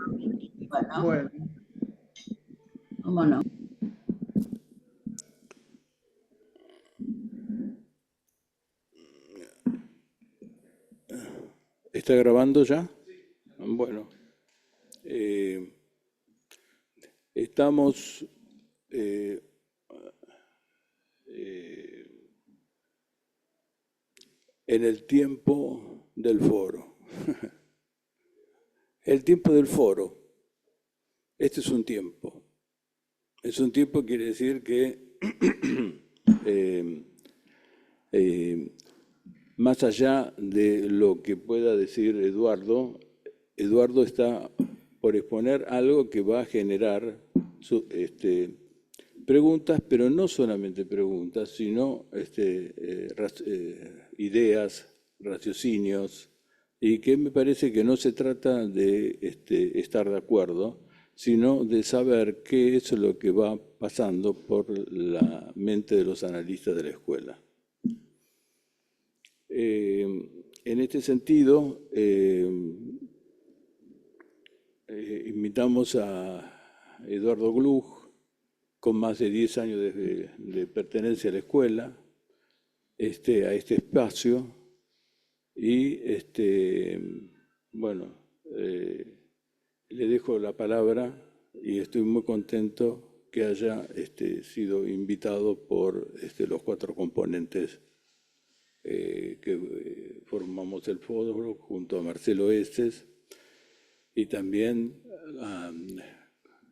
Bueno, Bueno, ¿cómo no? ¿Está grabando ya? Bueno, eh, estamos eh, en el tiempo del foro. El tiempo del foro. Este es un tiempo. Es un tiempo, quiere decir que eh, eh, más allá de lo que pueda decir Eduardo, Eduardo está por exponer algo que va a generar preguntas, pero no solamente preguntas, sino ideas, raciocinios, y que me parece que no se trata de estar de acuerdo, sino de saber qué es lo que va pasando por la mente de los analistas de la escuela. En este sentido, invitamos a Eduardo Gluck, con más de 10 años de pertenencia a la escuela, a este espacio, y bueno, le dejo la palabra y estoy muy contento que haya sido invitado por los 4 componentes que formamos el foro junto a Marcelo Estes y también a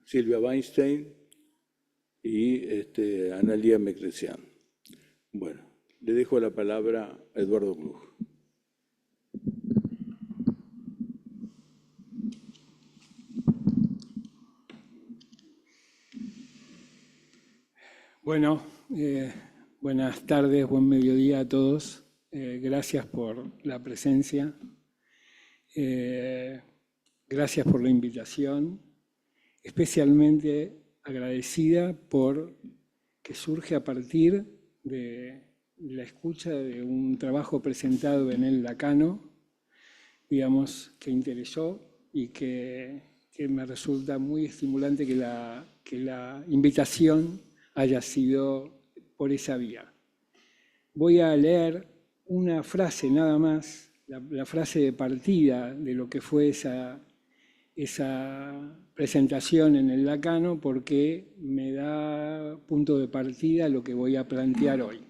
Silvia Weinstein y Analía Meclesian. Bueno, le dejo la palabra a Eduardo Gluck. bueno, buenas tardes, buen mediodía a todos. Gracias por la presencia. Gracias por la invitación. Especialmente agradecida por que surge a partir de la escucha de un trabajo presentado en el Lacano, digamos, que interesó y que me resulta muy estimulante que la invitación haya sido por esa vía. Voy a leer una frase nada más, la frase de partida de lo que fue esa presentación en el Lacano, porque me da punto de partida lo que voy a plantear hoy.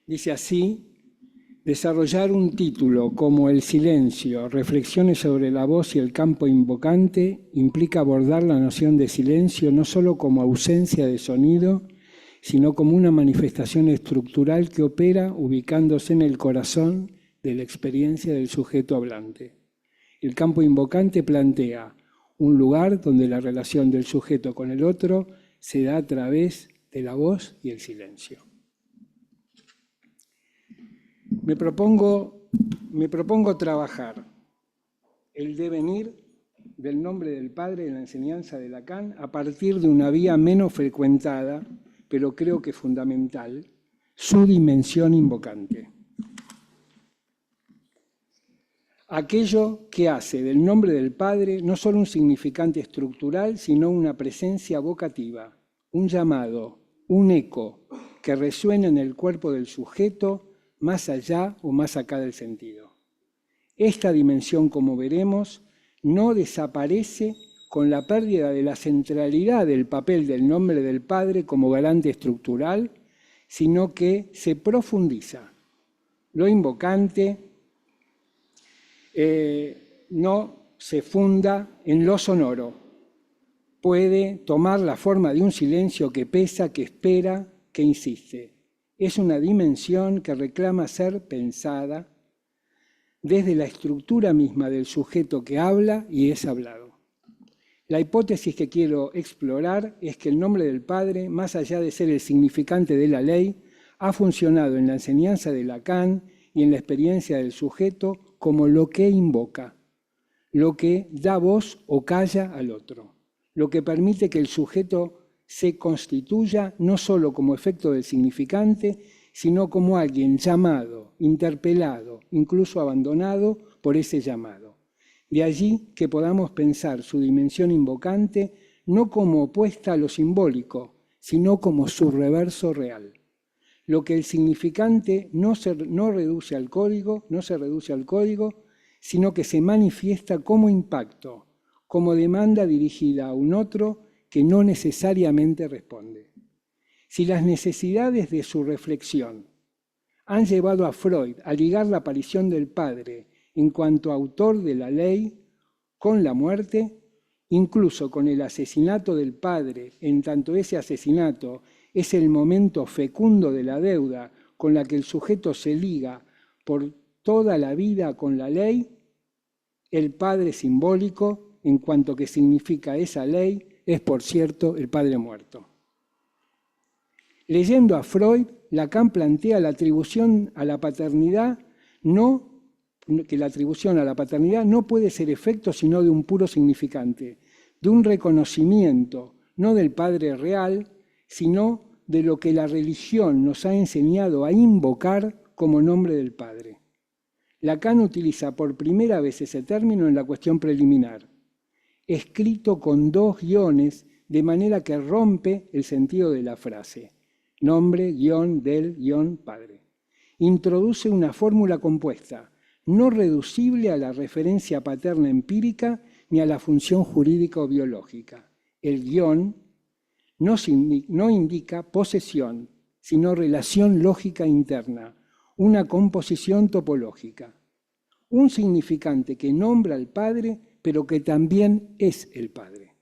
Dice así: desarrollar un título como El silencio, reflexiones sobre la voz y el campo invocante, implica abordar la noción de silencio no solo como ausencia de sonido, sino como una manifestación estructural que opera ubicándose en el corazón de la experiencia del sujeto hablante. El campo invocante plantea un lugar donde la relación del sujeto con el otro se da a través de la voz y el silencio. Me propongo trabajar el devenir del nombre del Padre en la enseñanza de Lacan a partir de una vía menos frecuentada, pero creo que fundamental, su dimensión invocante. Aquello que hace del nombre del Padre no solo un significante estructural, sino una presencia vocativa, un llamado, un eco que resuena en el cuerpo del sujeto más allá o más acá del sentido. Esta dimensión, como veremos, no desaparece con la pérdida de la centralidad del papel del nombre del Padre como garante estructural, sino que se profundiza. Lo invocante no se funda en lo sonoro. Puede tomar la forma de un silencio que pesa, que espera, que insiste. Es una dimensión que reclama ser pensada desde la estructura misma del sujeto que habla y es hablado. La hipótesis que quiero explorar es que el nombre del Padre, más allá de ser el significante de la ley, ha funcionado en la enseñanza de Lacan y en la experiencia del sujeto como lo que invoca, lo que da voz o calla al otro, lo que permite que el sujeto se constituya no solo como efecto del significante, sino como alguien llamado, interpelado, incluso abandonado por ese llamado. De allí que podamos pensar su dimensión invocante no como opuesta a lo simbólico, sino como su reverso real. Lo que el significante no se reduce al código, sino que se manifiesta como impacto, como demanda dirigida a un otro que no necesariamente responde. Si las necesidades de su reflexión han llevado a Freud a ligar la aparición del padre en cuanto autor de la ley con la muerte, incluso con el asesinato del padre, en tanto ese asesinato es el momento fecundo de la deuda con la que el sujeto se liga por toda la vida con la ley, el padre simbólico, en cuanto que significa esa ley, es, por cierto, el padre muerto. Leyendo a Freud, Lacan plantea la atribución a la paternidad que la atribución a la paternidad no puede ser efecto sino de un puro significante, de un reconocimiento, no del Padre real, sino de lo que la religión nos ha enseñado a invocar como nombre del Padre. Lacan utiliza por primera vez ese término en la cuestión preliminar, escrito con 2 guiones, de manera que rompe el sentido de la frase, nombre, guión, del, guión, Padre. Introduce una fórmula compuesta, no reducible a la referencia paterna empírica ni a la función jurídica o biológica. El guión no indica posesión, sino relación lógica interna, una composición topológica. Un significante que nombra al Padre, pero que también es el Padre,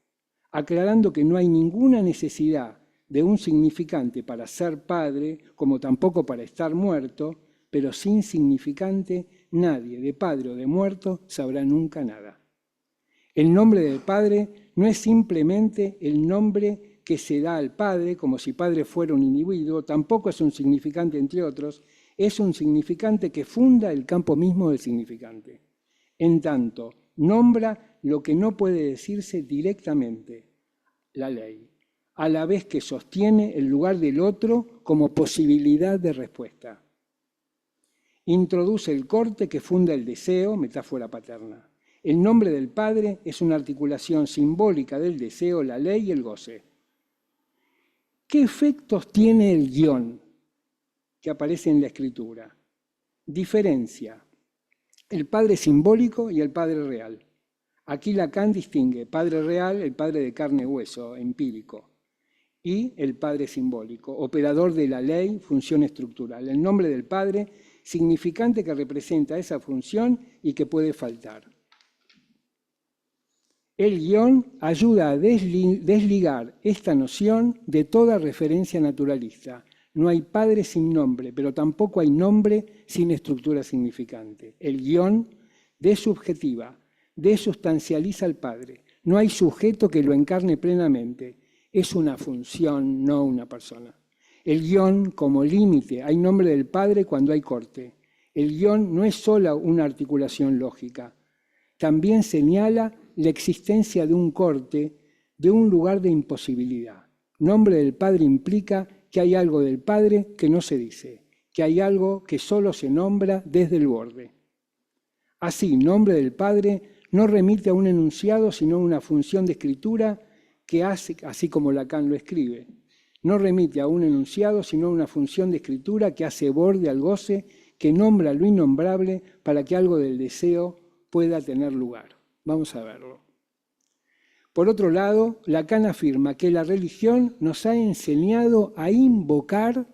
aclarando que no hay ninguna necesidad de un significante para ser Padre, como tampoco para estar muerto, pero sin significante nadie, de padre o de muerto, sabrá nunca nada. El nombre del Padre no es simplemente el nombre que se da al Padre, como si Padre fuera un individuo, tampoco es un significante entre otros, es un significante que funda el campo mismo del significante. En tanto, nombra lo que no puede decirse directamente, la ley, a la vez que sostiene el lugar del otro como posibilidad de respuesta. Introduce el corte que funda el deseo, metáfora paterna. El nombre del Padre es una articulación simbólica del deseo, la ley y el goce. ¿Qué efectos tiene el guión que aparece en la Escritura? Diferencia el Padre simbólico y el Padre real. Aquí Lacan distingue Padre real, el Padre de carne y hueso, empírico, y el Padre simbólico, operador de la ley, función estructural. El nombre del Padre, significante que representa esa función y que puede faltar. El guión ayuda a desligar esta noción de toda referencia naturalista. No hay Padre sin nombre, pero tampoco hay nombre sin estructura significante. El guión desubjetiva, desustancializa al Padre. No hay sujeto que lo encarne plenamente. Es una función, no una persona. El guión como límite, hay nombre del Padre cuando hay corte. El guión no es solo una articulación lógica, también señala la existencia de un corte, de un lugar de imposibilidad. Nombre del Padre implica que hay algo del Padre que no se dice, que hay algo que solo se nombra desde el borde. Así, nombre del Padre no remite a un enunciado, sino a una función de escritura que hace, así como Lacan lo escribe, no remite a un enunciado, sino a una función de escritura que hace borde al goce, que nombra lo innombrable para que algo del deseo pueda tener lugar. Vamos a verlo. Por otro lado, Lacan afirma que la religión nos ha enseñado a invocar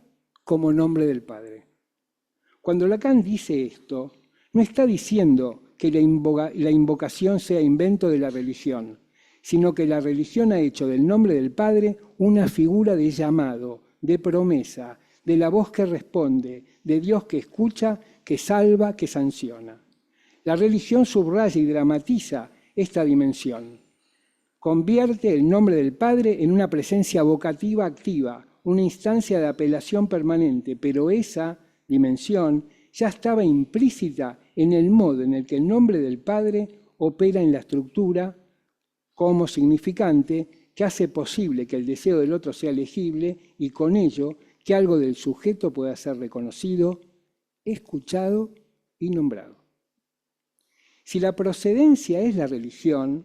como nombre del Padre. Cuando Lacan dice esto, no está diciendo que la invocación sea invento de la religión, sino que la religión ha hecho del nombre del Padre una figura de llamado, de promesa, de la voz que responde, de Dios que escucha, que salva, que sanciona. La religión subraya y dramatiza esta dimensión. Convierte el nombre del Padre en una presencia vocativa activa, una instancia de apelación permanente, pero esa dimensión ya estaba implícita en el modo en el que el nombre del Padre opera en la estructura como significante que hace posible que el deseo del otro sea legible y con ello que algo del sujeto pueda ser reconocido, escuchado y nombrado. Si la procedencia es la religión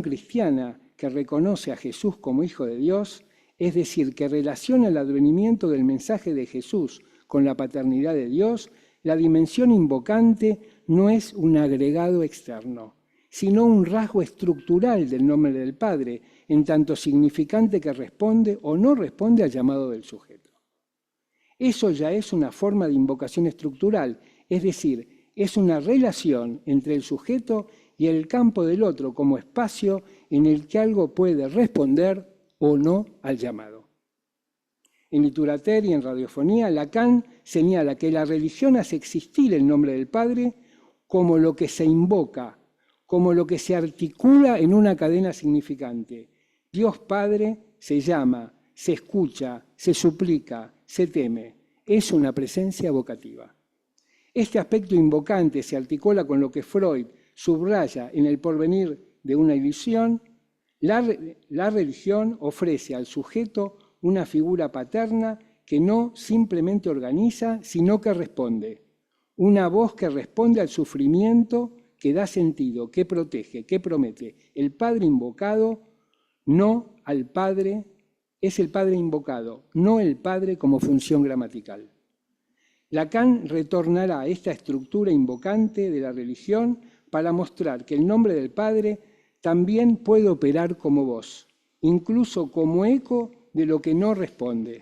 cristiana que reconoce a Jesús como Hijo de Dios, es decir, que relaciona el advenimiento del mensaje de Jesús con la paternidad de Dios, la dimensión invocante no es un agregado externo, sino un rasgo estructural del nombre del Padre, en tanto significante que responde o no responde al llamado del sujeto. Eso ya es una forma de invocación estructural, es decir, es una relación entre el sujeto y el campo del otro como espacio en el que algo puede responder o no al llamado. En Literatura y en Radiofonía, Lacan señala que la religión hace existir el nombre del Padre como lo que se invoca, como lo que se articula en una cadena significante. Dios Padre se llama, se escucha, se suplica, se teme. Es una presencia vocativa. Este aspecto invocante se articula con lo que Freud subraya en El porvenir de una ilusión. La religión ofrece al sujeto una figura paterna que no simplemente organiza, sino que responde. Una voz que responde al sufrimiento, que da sentido, que protege, que promete. El Padre invocado, no al Padre, es el Padre invocado, no el Padre como función gramatical. Lacan retornará a esta estructura invocante de la religión para mostrar que el nombre del Padre también puede operar como voz, incluso como eco de lo que no responde.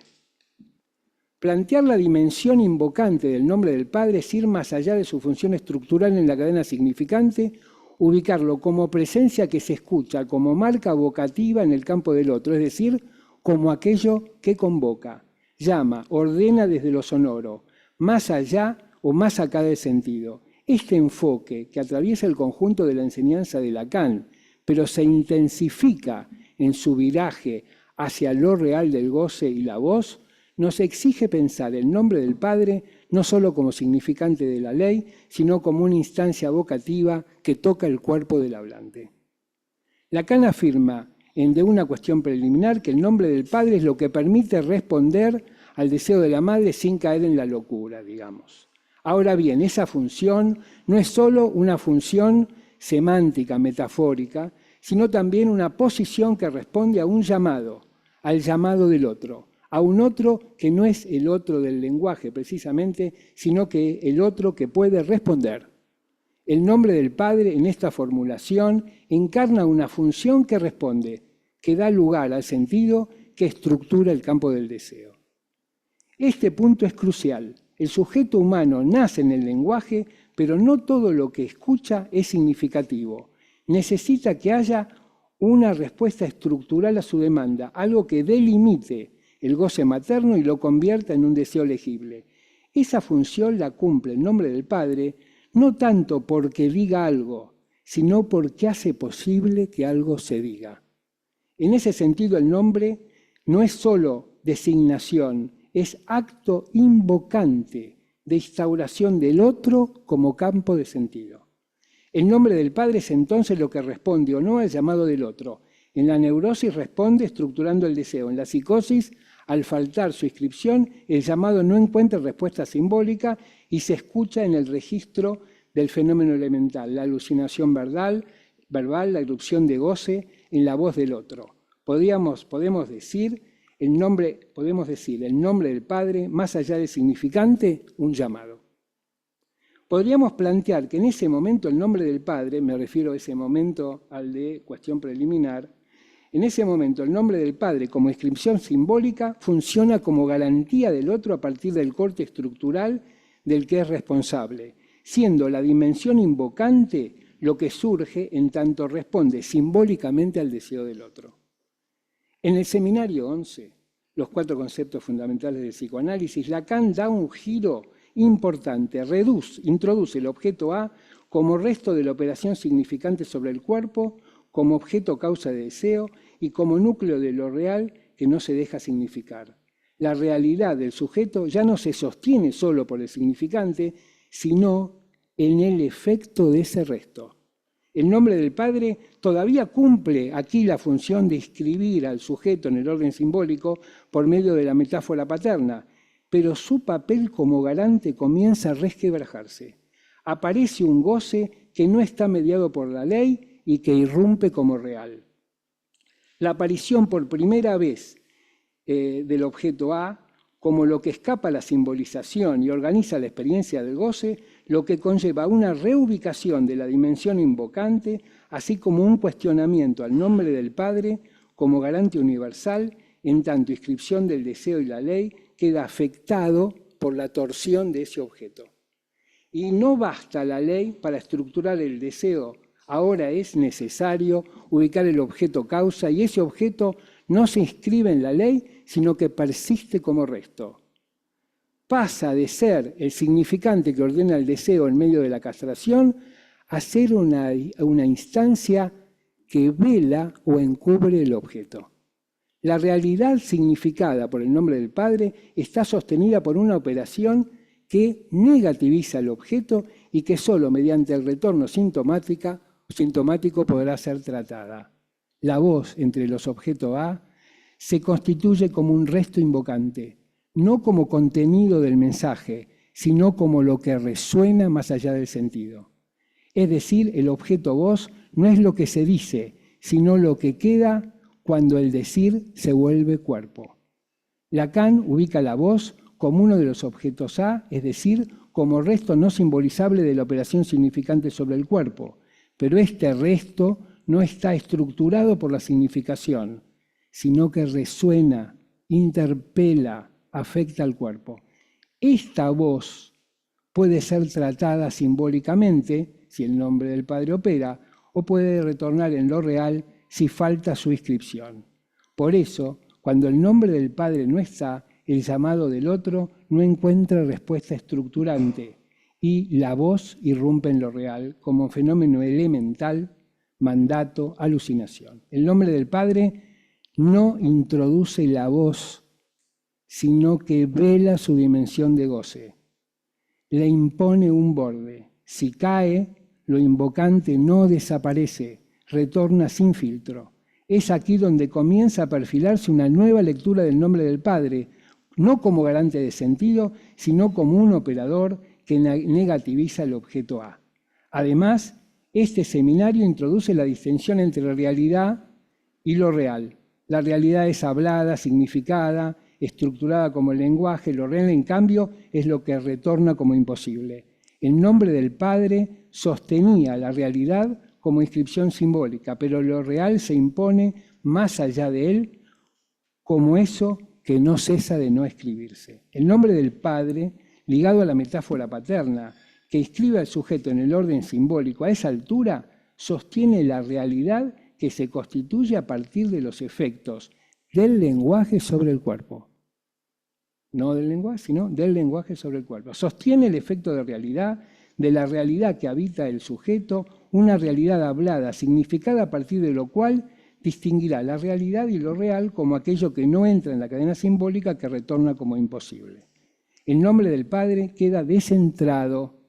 Plantear la dimensión invocante del nombre del Padre es ir más allá de su función estructural en la cadena significante, ubicarlo como presencia que se escucha, como marca vocativa en el campo del otro, es decir, como aquello que convoca, llama, ordena desde lo sonoro, más allá o más acá del sentido. Este enfoque que atraviesa el conjunto de la enseñanza de Lacan, pero se intensifica en su viraje hacia lo real del goce y la voz, nos exige pensar el nombre del Padre no solo como significante de la ley, sino como una instancia vocativa que toca el cuerpo del hablante. Lacan afirma de una cuestión preliminar que el nombre del Padre es lo que permite responder al deseo de la madre sin caer en la locura, digamos. Ahora bien, esa función no es solo una función semántica, metafórica, sino también una posición que responde a un llamado, al llamado del otro, a un otro que no es el otro del lenguaje precisamente, sino que el otro que puede responder. El nombre del Padre en esta formulación encarna una función que responde, que da lugar al sentido que estructura el campo del deseo. Este punto es crucial. El sujeto humano nace en el lenguaje, pero no todo lo que escucha es significativo. Necesita que haya una respuesta estructural a su demanda, algo que delimite el goce materno y lo convierta en un deseo legible. Esa función la cumple el nombre del Padre, no tanto porque diga algo, sino porque hace posible que algo se diga. En ese sentido, el nombre no es solo designación, es acto invocante de instauración del otro como campo de sentido. El nombre del Padre es entonces lo que responde o no al llamado del otro. En la neurosis responde estructurando el deseo. En la psicosis, al faltar su inscripción, el llamado no encuentra respuesta simbólica y se escucha en el registro del fenómeno elemental, la alucinación verbal, la irrupción de goce en la voz del otro. Podemos decir el nombre del Padre, más allá del significante, un llamado. Podríamos plantear que en ese momento el nombre del Padre, me refiero a ese momento al de cuestión preliminar, en ese momento el nombre del Padre como inscripción simbólica funciona como garantía del otro a partir del corte estructural del que es responsable, siendo la dimensión invocante lo que surge en tanto responde simbólicamente al deseo del otro. En el seminario 11, los 4 conceptos fundamentales del psicoanálisis, Lacan da un giro importante, introduce el objeto A como resto de la operación significante sobre el cuerpo, como objeto causa de deseo y como núcleo de lo real que no se deja significar. La realidad del sujeto ya no se sostiene solo por el significante, sino en el efecto de ese resto. El nombre del Padre todavía cumple aquí la función de inscribir al sujeto en el orden simbólico por medio de la metáfora paterna, pero su papel como garante comienza a resquebrajarse. aparece un goce que no está mediado por la ley y que irrumpe como real. La aparición por primera vez del objeto A, como lo que escapa a la simbolización y organiza la experiencia del goce, lo que conlleva una reubicación de la dimensión invocante, así como un cuestionamiento al nombre del Padre como garante universal, en tanto inscripción del deseo y la ley queda afectado por la torsión de ese objeto. Y no basta la ley para estructurar el deseo. Ahora es necesario ubicar el objeto causa y ese objeto no se inscribe en la ley, sino que persiste como resto. Pasa de ser el significante que ordena el deseo en medio de la castración a ser una instancia que vela o encubre el objeto. La realidad significada por el nombre del Padre está sostenida por una operación que negativiza el objeto y que solo mediante el retorno sintomático podrá ser tratada. La voz entre los objetos A se constituye como un resto invocante, no como contenido del mensaje, sino como lo que resuena más allá del sentido. Es decir, el objeto voz no es lo que se dice, sino lo que queda cuando el decir se vuelve cuerpo. Lacan ubica la voz como uno de los objetos A, es decir, como resto no simbolizable de la operación significante sobre el cuerpo, pero este resto no está estructurado por la significación, sino que resuena, interpela, afecta al cuerpo. Esta voz puede ser tratada simbólicamente, si el nombre del Padre opera, o puede retornar en lo real si falta su inscripción. Por eso, cuando el nombre del Padre no está, el llamado del otro no encuentra respuesta estructurante y la voz irrumpe en lo real como fenómeno elemental, mandato, alucinación. El nombre del Padre no introduce la voz, sino que vela su dimensión de goce. Le impone un borde. Si cae, lo invocante no desaparece, retorna sin filtro. Es aquí donde comienza a perfilarse una nueva lectura del nombre del Padre, no como garante de sentido, sino como un operador que negativiza el objeto A. Además, este seminario introduce la distinción entre la realidad y lo real. La realidad es hablada, significada, estructurada como el lenguaje, lo real, en cambio, es lo que retorna como imposible. El nombre del Padre sostenía la realidad como inscripción simbólica, pero lo real se impone más allá de él como eso que no cesa de no escribirse. El nombre del Padre, ligado a la metáfora paterna, que inscribe al sujeto en el orden simbólico, a esa altura sostiene la realidad que se constituye a partir de los efectos del lenguaje sobre el cuerpo. No del lenguaje, sino del lenguaje sobre el cuerpo. Sostiene el efecto de realidad, de la realidad que habita el sujeto, una realidad hablada, significada a partir de lo cual distinguirá la realidad y lo real como aquello que no entra en la cadena simbólica que retorna como imposible. El nombre del Padre queda descentrado,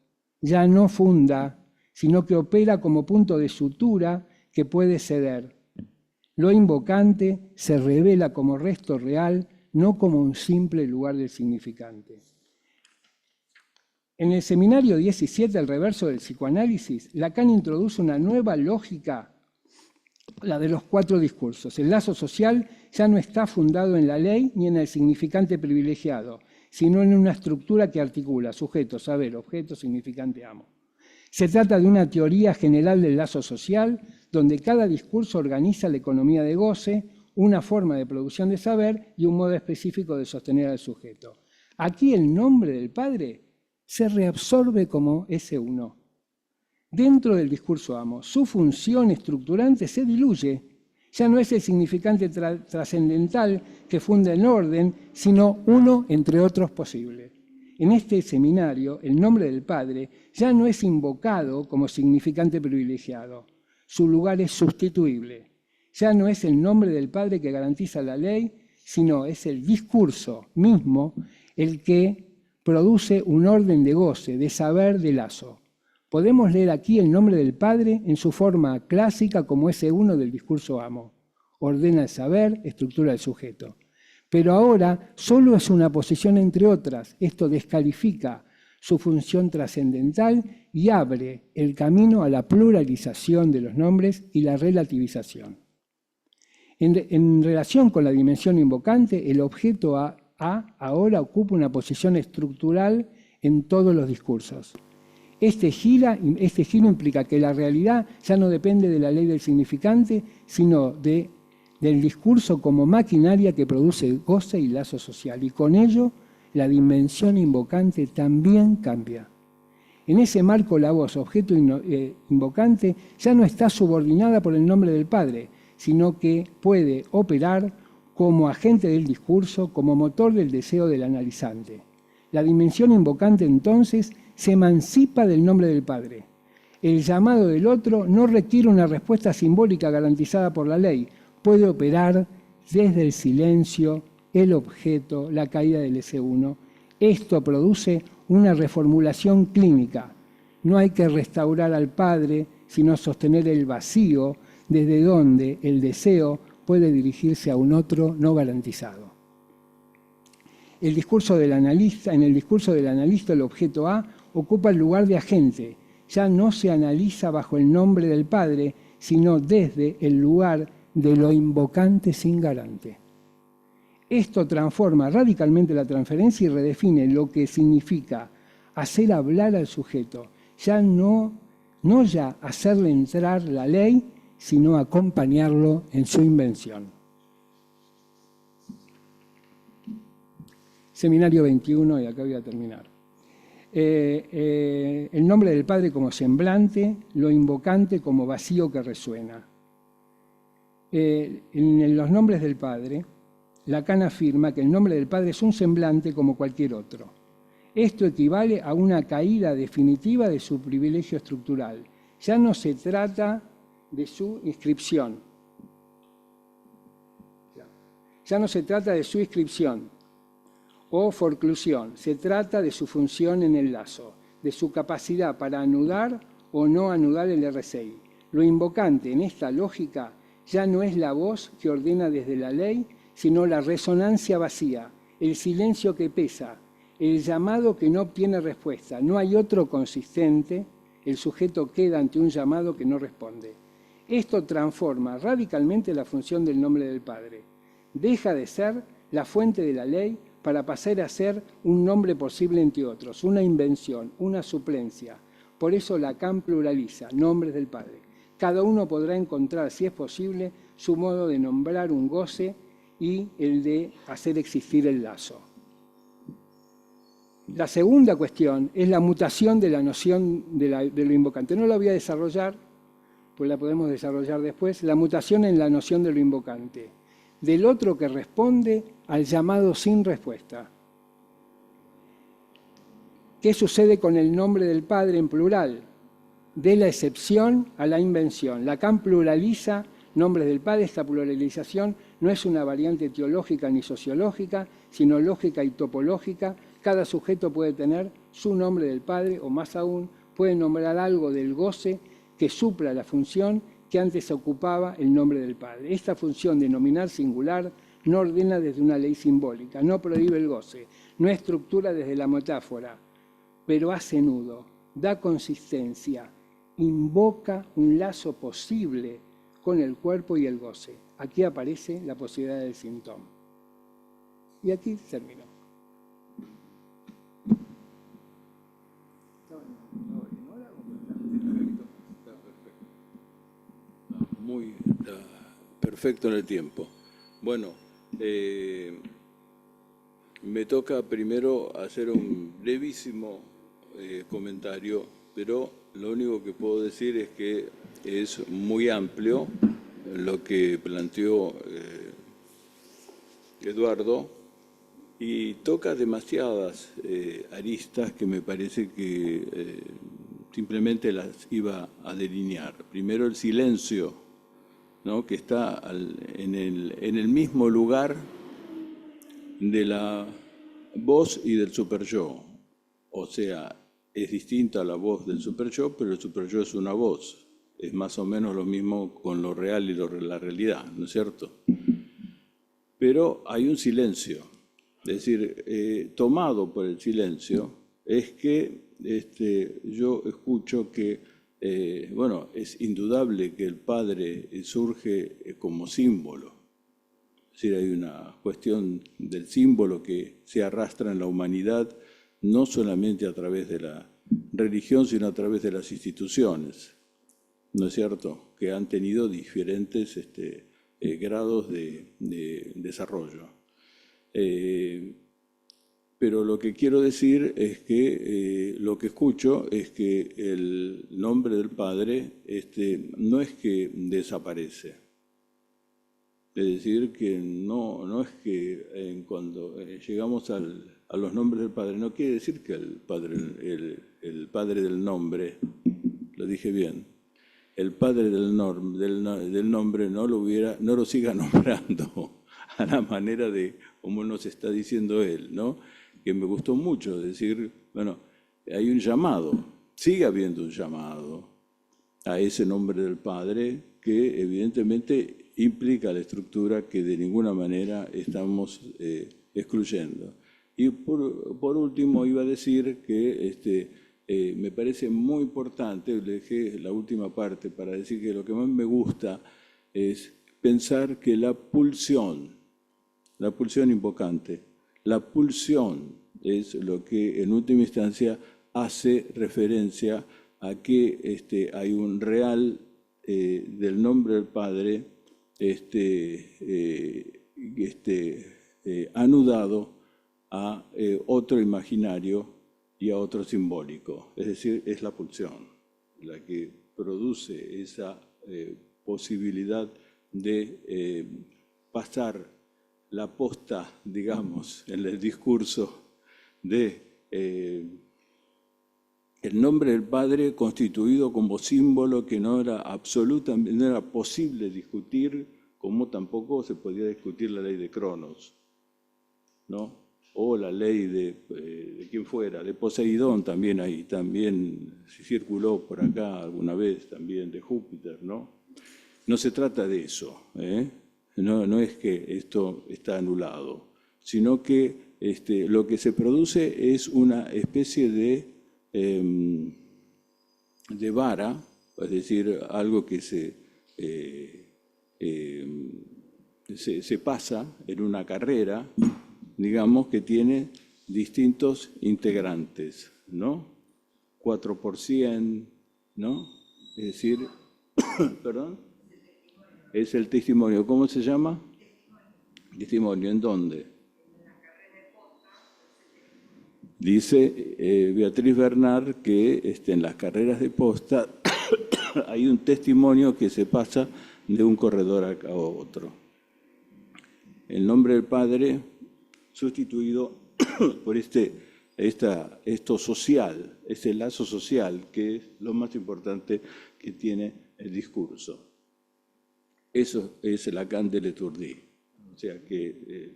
ya no funda, sino que opera como punto de sutura que puede ceder. Lo invocante se revela como resto real, no como un simple lugar del significante. En el seminario 17, el reverso del psicoanálisis, Lacan introduce una nueva lógica, la de los 4 discursos. El lazo social ya no está fundado en la ley ni en el significante privilegiado, sino en una estructura que articula sujeto, saber, objeto, significante, amo. Se trata de una teoría general del lazo social, donde cada discurso organiza la economía de goce, una forma de producción de saber y un modo específico de sostener al sujeto. Aquí el nombre del Padre se reabsorbe como ese uno. Dentro del discurso amo, su función estructurante se diluye. Ya no es el significante trascendental que funda el orden, sino uno entre otros posibles. En este seminario, el nombre del Padre ya no es invocado como significante privilegiado. Su lugar es sustituible. Ya no es el nombre del Padre que garantiza la ley, sino es el discurso mismo el que produce un orden de goce, de saber, de lazo. Podemos leer aquí el nombre del Padre en su forma clásica como ese uno del discurso amo. Ordena el saber, estructura el sujeto. Pero ahora solo es una posición entre otras. Esto descalifica su función trascendental y abre el camino a la pluralización de los nombres y la relativización. En relación con la dimensión invocante, el objeto A ahora ocupa una posición estructural en todos los discursos. Este giro implica que la realidad ya no depende de la ley del significante, sino del discurso como maquinaria que produce goce y lazo social. Y con ello, la dimensión invocante también cambia. En ese marco, la voz, objeto invocante, ya no está subordinada por el nombre del Padre, sino que puede operar como agente del discurso, como motor del deseo del analizante. La dimensión invocante, entonces, se emancipa del nombre del Padre. El llamado del otro no requiere una respuesta simbólica garantizada por la ley. Puede operar desde el silencio, el objeto, la caída del S1. Esto produce una reformulación clínica. No hay que restaurar al Padre, sino sostener el vacío desde donde el deseo puede dirigirse a un otro no garantizado. En el discurso del analista, el objeto A ocupa el lugar de agente. Ya no se analiza bajo el nombre del Padre, sino desde el lugar de lo invocante sin garante. Esto transforma radicalmente la transferencia y redefine lo que significa hacer hablar al sujeto. Ya no ya hacerle entrar la ley, sino acompañarlo en su invención. Seminario 21, y acá voy a terminar. El nombre del Padre como semblante, lo invocante como vacío que resuena. En los nombres del Padre, Lacan afirma que el nombre del Padre es un semblante como cualquier otro. Esto equivale a una caída definitiva de su privilegio estructural. Ya no se trata de su inscripción. Ya no se trata de su inscripción o forclusión. Se trata de su función en el lazo, de su capacidad para anudar o no anudar el RCI. Lo invocante en esta lógica ya no es la voz que ordena desde la ley, sino la resonancia vacía, el silencio que pesa, el llamado que no obtiene respuesta. No hay otro consistente, el sujeto queda ante un llamado que no responde. Esto transforma radicalmente la función del nombre del Padre. Deja de ser la fuente de la ley para pasar a ser un nombre posible entre otros, una invención, una suplencia. Por eso Lacan pluraliza nombres del Padre. Cada uno podrá encontrar, si es posible, su modo de nombrar un goce y el de hacer existir el lazo. La segunda cuestión es la mutación de la noción de lo invocante. No la voy a desarrollar, pues la podemos desarrollar después. La mutación en la noción de lo invocante, del otro que responde al llamado sin respuesta. ¿Qué sucede con el nombre del Padre en plural? De la excepción a la invención. Lacan pluraliza nombres del Padre. Esta pluralización no es una variante teológica ni sociológica, sino lógica y topológica. Cada sujeto puede tener su nombre del Padre, o más aún, puede nombrar algo del goce que supla la función que antes ocupaba el nombre del Padre. Esta función de nominar singular no ordena desde una ley simbólica, no prohíbe el goce, no estructura desde la metáfora, pero hace nudo, da consistencia, invoca un lazo posible con el cuerpo y el goce. Aquí aparece la posibilidad del síntoma. Y aquí termino. Está perfecto en el tiempo. Bueno, me toca primero hacer un brevísimo comentario, pero lo único que puedo decir es que es muy amplio lo que planteó Eduardo y toca demasiadas aristas que me parece que simplemente las iba a delinear. Primero el silencio, ¿no?, que está en el mismo lugar de la voz y del superyo. O sea, es distinta la voz del superyo, pero el superyo es una voz. Es más o menos lo mismo con lo real y la realidad, ¿no es cierto? Pero hay un silencio. Es decir, tomado por el silencio, es que yo escucho que, bueno, es indudable que el Padre surge como símbolo. Es decir, hay una cuestión del símbolo que se arrastra en la humanidad, no solamente a través de la religión, sino a través de las instituciones, ¿no es cierto?, que han tenido diferentes grados de desarrollo. Pero lo que quiero decir es que lo que escucho es que el nombre del Padre no es que desaparece. Es decir, que no es que cuando llegamos a los nombres del Padre, no quiere decir que el Padre del nombre, lo dije bien, el Padre del nombre no lo siga nombrando a la manera de como nos está diciendo él, ¿no? Que me gustó mucho decir, bueno, hay un llamado, sigue habiendo un llamado a ese nombre del Padre que evidentemente implica la estructura que de ninguna manera estamos excluyendo. Y por último iba a decir que me parece muy importante, le dejé la última parte para decir que lo que más me gusta es pensar que la pulsión invocante, la pulsión es lo que en última instancia hace referencia a que hay un real del nombre del Padre anudado a otro imaginario y a otro simbólico. Es decir, es la pulsión la que produce esa posibilidad de pasar la posta, digamos, en el discurso de el nombre del Padre constituido como símbolo que no era posible discutir, como tampoco se podía discutir la ley de Cronos, ¿no? O la ley de quién fuera, de Poseidón también se circuló por acá alguna vez también de Júpiter, ¿no? No se trata de eso, ¿eh? No es que esto está anulado, sino que lo que se produce es una especie de vara, es decir, algo que se pasa en una carrera, digamos, que tiene distintos integrantes, ¿no? 4%, ¿no? Es decir, perdón. Es el testimonio. ¿Cómo se llama? Testimonio. ¿En dónde? Dice Beatriz Bernard que en las carreras de posta hay un testimonio que se pasa de un corredor a otro. El nombre del Padre sustituido por esto social, ese lazo social que es lo más importante que tiene el discurso. Eso es Lacan de Letourdi. O sea que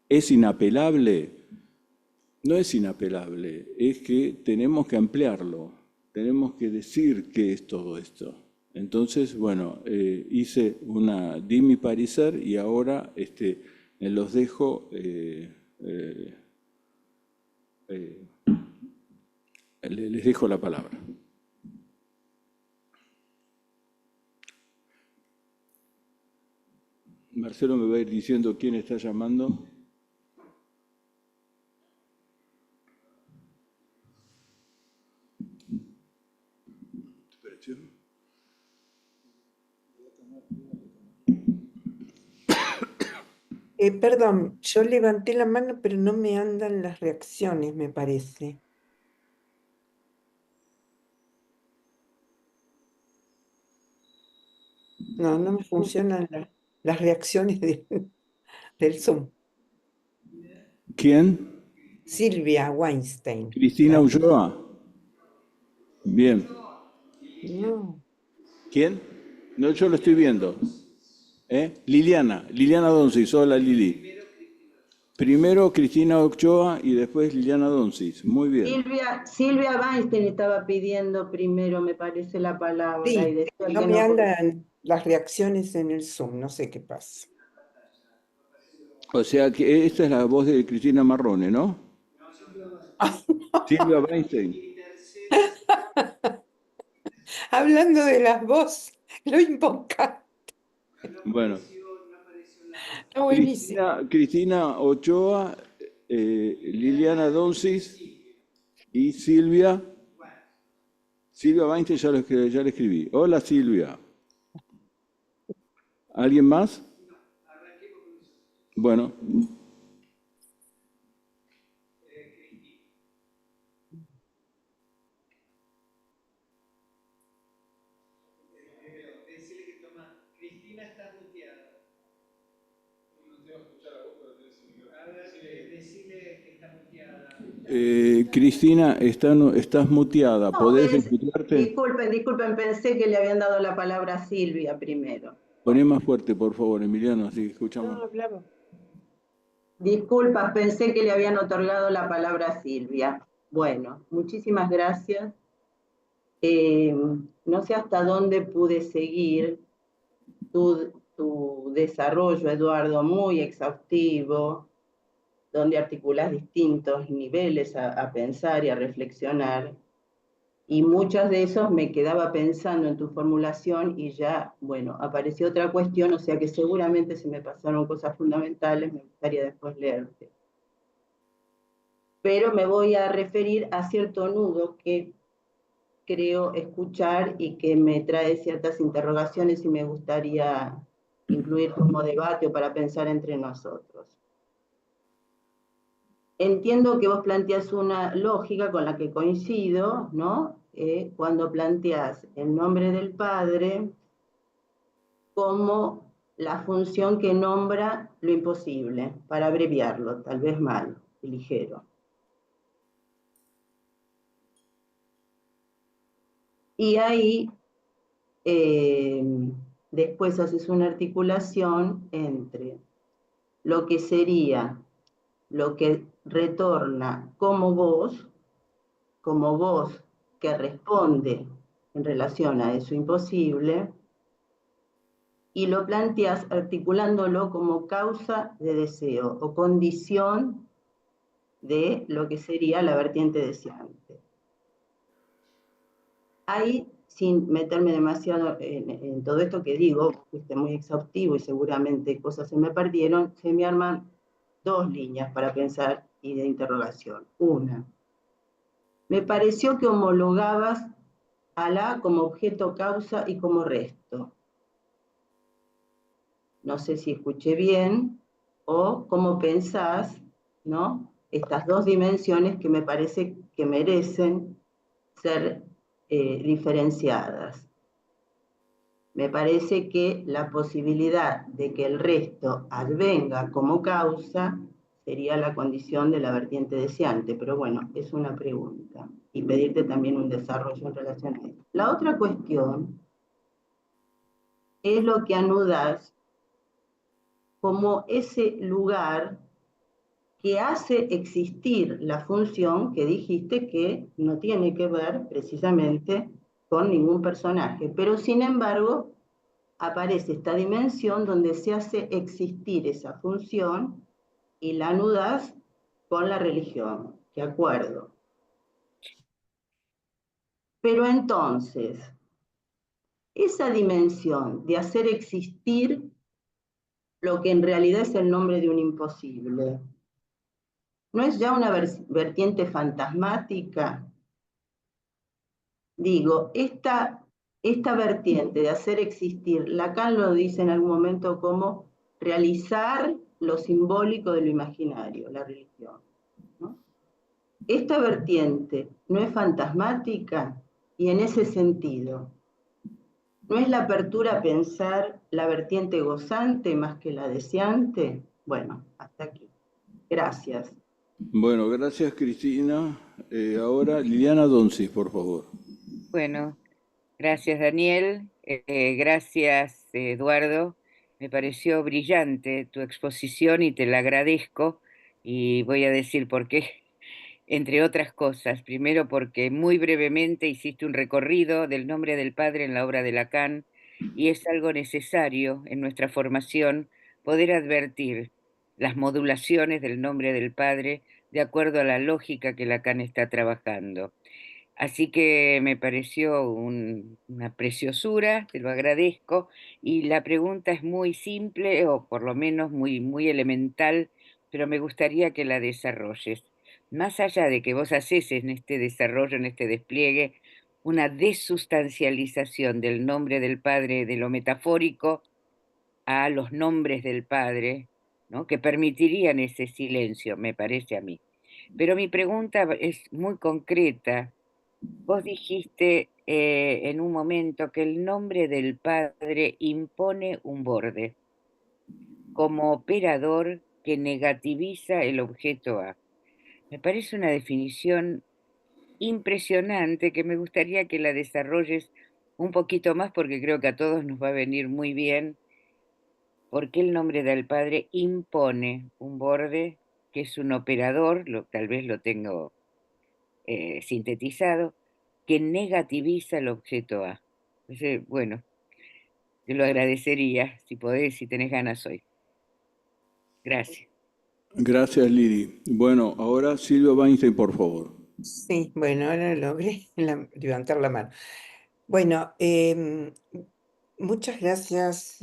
es inapelable. No es inapelable, es que tenemos que ampliarlo, tenemos que decir qué es todo esto. Entonces, bueno, di mi parecer y ahora los dejo, les dejo la palabra. Marcelo me va a ir diciendo quién está llamando. Perdón, yo levanté la mano, pero no me andan las reacciones, me parece. No me funcionan las reacciones del Zoom. ¿Quién? Silvia Weinstein. Cristina Ulloa. Bien. No. ¿Quién? No, yo lo estoy viendo. Liliana Doncis. Hola, Lili. Primero Cristina Ochoa y después Liliana Doncis. Muy bien. Silvia Weinstein estaba pidiendo primero, me parece, la palabra. Sí, y decía no que me andan las reacciones en el Zoom, no sé qué pasa. O sea que esta es la voz de Cristina Marrone, ¿no? Silvia Weinstein. Hablando de las voces, lo invoca. Bueno, Está buenísimo. Cristina Ochoa, Liliana Donsis y Silvia. Silvia Weinstein ya le escribí. Hola Silvia. ¿Alguien más? Bueno. Cristina está muteada. No te va a escuchar a vos, pero tenés el micrófono. A ver, decile que está muteada. Cristina, estás muteada. No, ¿Podés escucharte? disculpen, pensé que le habían dado la palabra a Silvia primero. Poné más fuerte, por favor, Emiliano, así escuchamos. No, hablaba. Disculpas, pensé que le habían otorgado la palabra a Silvia. Bueno, muchísimas gracias. No sé hasta dónde pude seguir tu desarrollo, Eduardo, muy exhaustivo, donde articulas distintos niveles a pensar y a reflexionar. Y muchas de esos me quedaba pensando en tu formulación y ya, bueno, apareció otra cuestión, o sea que seguramente se me pasaron cosas fundamentales, me gustaría después leerte. Pero me voy a referir a cierto nudo que creo escuchar y que me trae ciertas interrogaciones y me gustaría incluir como debate o para pensar entre nosotros. Entiendo que vos planteás una lógica con la que coincido, ¿no? Cuando planteás el nombre del Padre como la función que nombra lo imposible, para abreviarlo, tal vez mal y ligero. Y ahí después haces una articulación entre lo que sería, lo que retorna como voz que responde en relación a eso imposible, y lo planteas articulándolo como causa de deseo o condición de lo que sería la vertiente deseante. Ahí, sin meterme demasiado en todo esto que digo, fuiste muy exhaustivo y seguramente cosas se me perdieron, se me arman dos líneas para pensar y de interrogación. Una, me pareció que homologabas a la como objeto causa y como resto. No sé si escuché bien, o cómo pensás, ¿no? Estas dos dimensiones que me parece que merecen ser diferenciadas. Me parece que la posibilidad de que el resto advenga como causa sería la condición de la vertiente deseante, pero bueno, es una pregunta, y pedirte también un desarrollo en relación a esto. La otra cuestión es lo que anudas como ese lugar que hace existir la función que dijiste que no tiene que ver precisamente con ningún personaje, pero sin embargo aparece esta dimensión donde se hace existir esa función y la anudas con la religión, de acuerdo. Pero entonces, esa dimensión de hacer existir lo que en realidad es el nombre de un imposible, ¿no es ya una vertiente fantasmática? Digo, esta vertiente de hacer existir, Lacan lo dice en algún momento como realizar lo simbólico de lo imaginario, la religión, ¿no? Esta vertiente no es fantasmática y en ese sentido, ¿no es la apertura a pensar la vertiente gozante más que la deseante? Bueno, hasta aquí. Gracias. Bueno, gracias Cristina. Ahora Liliana Donsis, por favor. Bueno, gracias Daniel, gracias Eduardo. Me pareció brillante tu exposición y te la agradezco y voy a decir por qué, entre otras cosas. Primero porque muy brevemente hiciste un recorrido del nombre del Padre en la obra de Lacan y es algo necesario en nuestra formación poder advertir las modulaciones del nombre del Padre de acuerdo a la lógica que Lacan está trabajando. Así que me pareció una preciosura, te lo agradezco, y la pregunta es muy simple, o por lo menos muy, muy elemental, pero me gustaría que la desarrolles. Más allá de que vos haces en este desarrollo, en este despliegue, una desustancialización del nombre del Padre de lo metafórico a los nombres del Padre, ¿no? Que permitirían ese silencio, me parece a mí. Pero mi pregunta es muy concreta. Vos dijiste en un momento que el nombre del Padre impone un borde como operador que negativiza el objeto A. Me parece una definición impresionante que me gustaría que la desarrolles un poquito más porque creo que a todos nos va a venir muy bien porque el nombre del Padre impone un borde que es un operador, tal vez lo tengo sintetizado, que negativiza el objeto A. Entonces, bueno, te lo agradecería si podés, si tenés ganas hoy. Gracias. Gracias, Lili. Bueno, ahora Silvia Weinstein, por favor. Sí, bueno, ahora logré levantar la mano. Bueno, muchas gracias,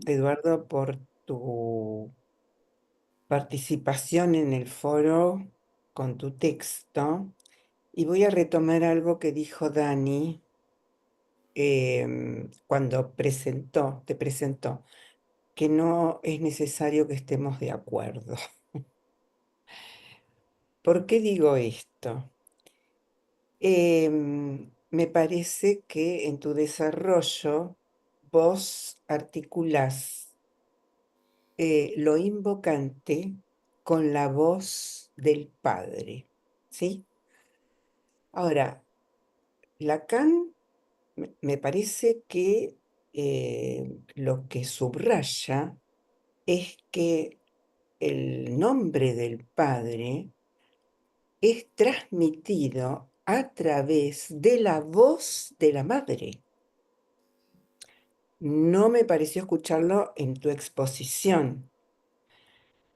Eduardo, por tu participación en el foro con tu texto. Y voy a retomar algo que dijo Dani cuando te presentó, que no es necesario que estemos de acuerdo. ¿Por qué digo esto? Me parece que en tu desarrollo vos articulás lo invocante con la voz del Padre, ¿sí? Ahora, Lacan me parece que lo que subraya es que el nombre del Padre es transmitido a través de la voz de la Madre. No me pareció escucharlo en tu exposición.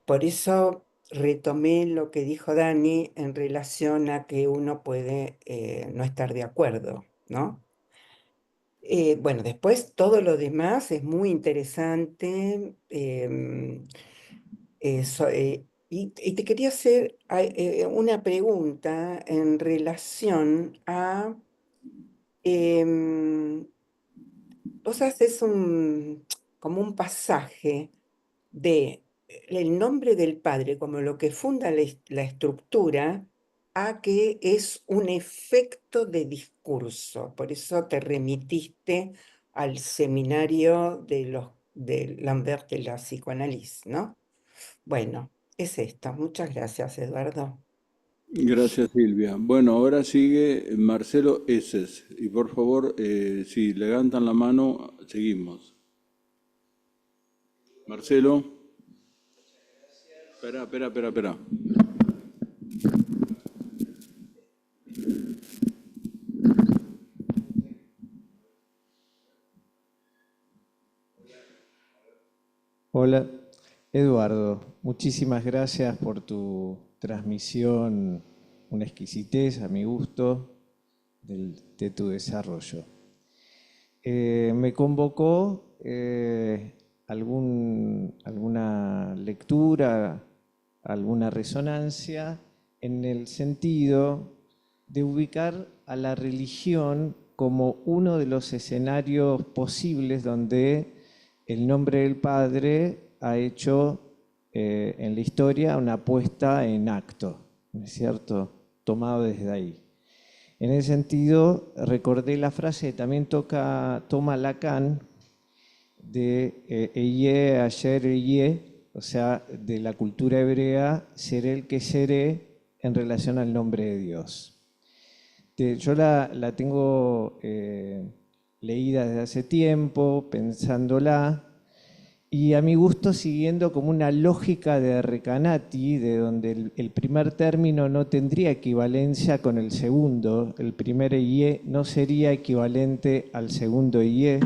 Por eso retomé lo que dijo Dani en relación a que uno puede no estar de acuerdo, ¿no? Bueno, después todo lo demás es muy interesante. Y te quería hacer una pregunta en relación a... em, vos haces como un pasaje de el nombre del Padre como lo que funda la estructura a que es un efecto de discurso. Por eso te remitiste al seminario de Lambert de la psicoanálisis, ¿no? Bueno, es esto. Muchas gracias, Eduardo. Gracias, Silvia. Bueno, ahora sigue Marcelo Eses. Y por favor, si levantan la mano, seguimos. Marcelo. Espera. Hola, Eduardo. Muchísimas gracias por tu transmisión, una exquisitez a mi gusto de tu desarrollo. Me convocó alguna lectura, alguna resonancia en el sentido de ubicar a la religión como uno de los escenarios posibles donde el nombre del Padre ha hecho en la historia una puesta en acto, ¿no es cierto? Tomado desde ahí. En ese sentido, recordé la frase que también toma Lacan de Eye, Ayer, Eye, o sea, de la cultura hebrea, seré el que seré en relación al nombre de Dios. Yo la tengo leída desde hace tiempo, pensándola, y a mi gusto siguiendo como una lógica de Recanati, de donde el primer término no tendría equivalencia con el segundo, el primer IE no sería equivalente al segundo IE.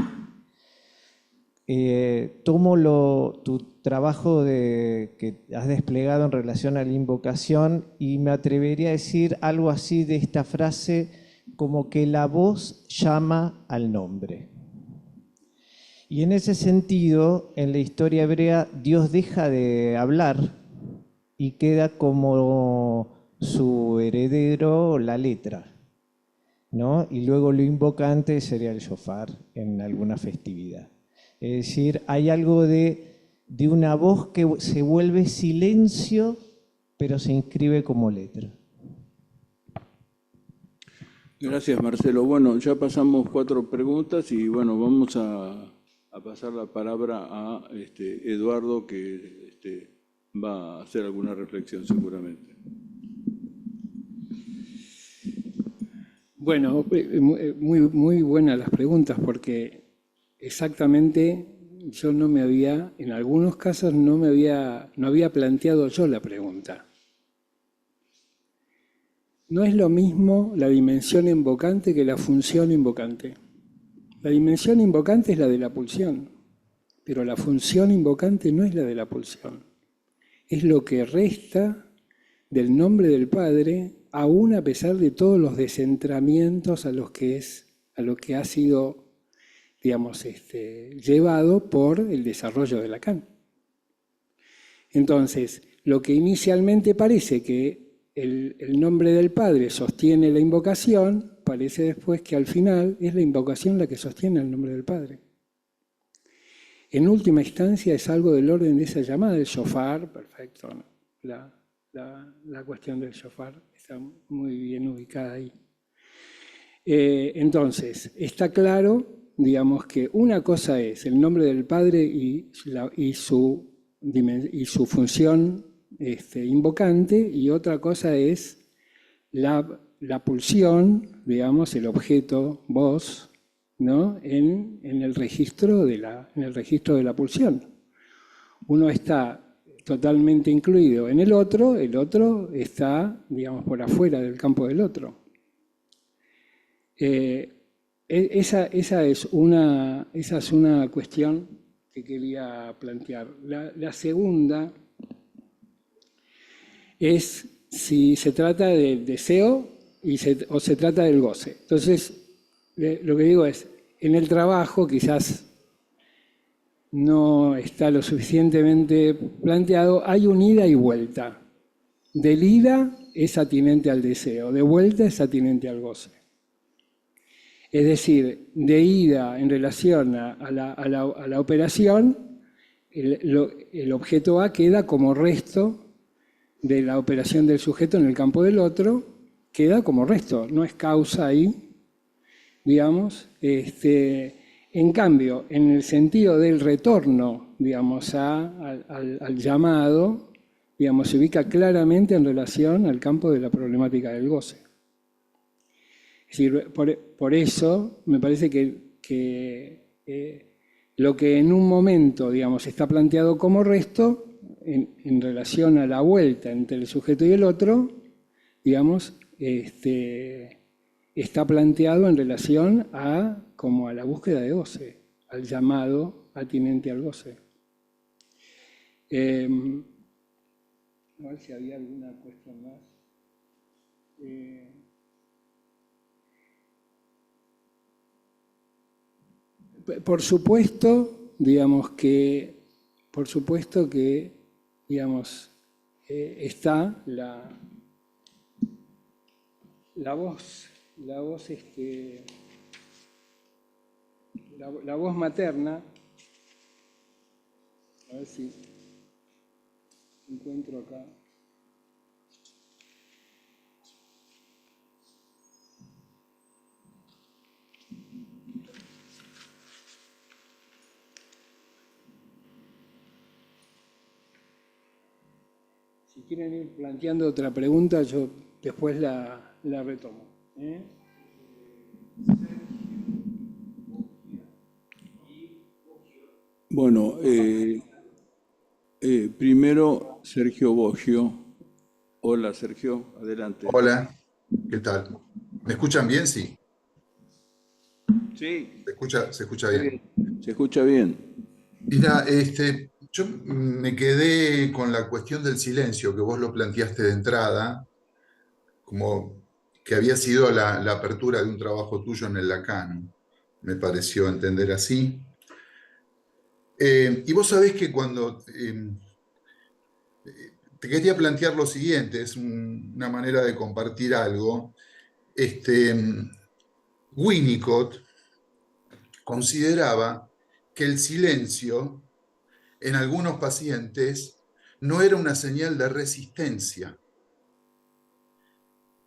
Tomo tu trabajo que has desplegado en relación a la invocación, y me atrevería a decir algo así de esta frase, como que la voz llama al nombre. Y en ese sentido, en la historia hebrea, Dios deja de hablar y queda como su heredero la letra, ¿no? Y luego lo invocante sería el shofar en alguna festividad. Es decir, hay algo de una voz que se vuelve silencio, pero se inscribe como letra. Gracias, Marcelo. Bueno, ya pasamos 4 preguntas y bueno, vamos a pasar la palabra a Eduardo, que va a hacer alguna reflexión seguramente. Bueno, muy buenas las preguntas, porque exactamente yo en algunos casos no había planteado yo la pregunta. No es lo mismo la dimensión invocante que la función invocante. La dimensión invocante es la de la pulsión, pero la función invocante no es la de la pulsión. Es lo que resta del nombre del Padre, aún a pesar de todos los descentramientos a lo que ha sido, digamos, llevado por el desarrollo de Lacan. Entonces, lo que inicialmente parece que el nombre del Padre sostiene la invocación, parece después que al final es la invocación la que sostiene el nombre del Padre. En última instancia es algo del orden de esa llamada, el shofar, perfecto, ¿no? La cuestión del shofar está muy bien ubicada ahí. Entonces, está claro, digamos, que una cosa es el nombre del Padre y su función invocante, y otra cosa es la pulsión, digamos, el objeto, voz, ¿no? en el registro de la pulsión. Uno está totalmente incluido en el otro está, digamos, por afuera del campo del otro. Esa es una cuestión que quería plantear. La segunda es si se trata del deseo o se trata del goce. Entonces, lo que digo es, en el trabajo quizás no está lo suficientemente planteado, hay un ida y vuelta. Del ida es atinente al deseo, de vuelta es atinente al goce. Es decir, de ida en relación a la operación, el objeto A queda como resto de la operación del sujeto en el campo del otro, queda como resto, no es causa ahí, digamos. En cambio, en el sentido del retorno, digamos, al llamado, digamos, se ubica claramente en relación al campo de la problemática del goce. Es decir, por eso me parece que lo que en un momento, digamos, está planteado como resto, en relación a la vuelta entre el sujeto y el otro, digamos, está planteado en relación como a la búsqueda de goce, al llamado atinente al goce. A ver si había alguna cuestión más. Por supuesto, digamos que digamos, está la voz materna. A ver si encuentro acá. Si quieren ir planteando otra pregunta, yo después la retomo. Bueno, primero Sergio Boggio. Hola, Sergio, adelante. Hola, ¿qué tal? ¿Me escuchan bien? Sí. Sí. ¿Se escucha bien? Se escucha bien. Mira, Yo me quedé con la cuestión del silencio, que vos lo planteaste de entrada, como que había sido la apertura de un trabajo tuyo en el Lacan, me pareció entender así. Y vos sabés que cuando te quería plantear lo siguiente, es una manera de compartir algo. Winnicott consideraba que el silencio en algunos pacientes no era una señal de resistencia.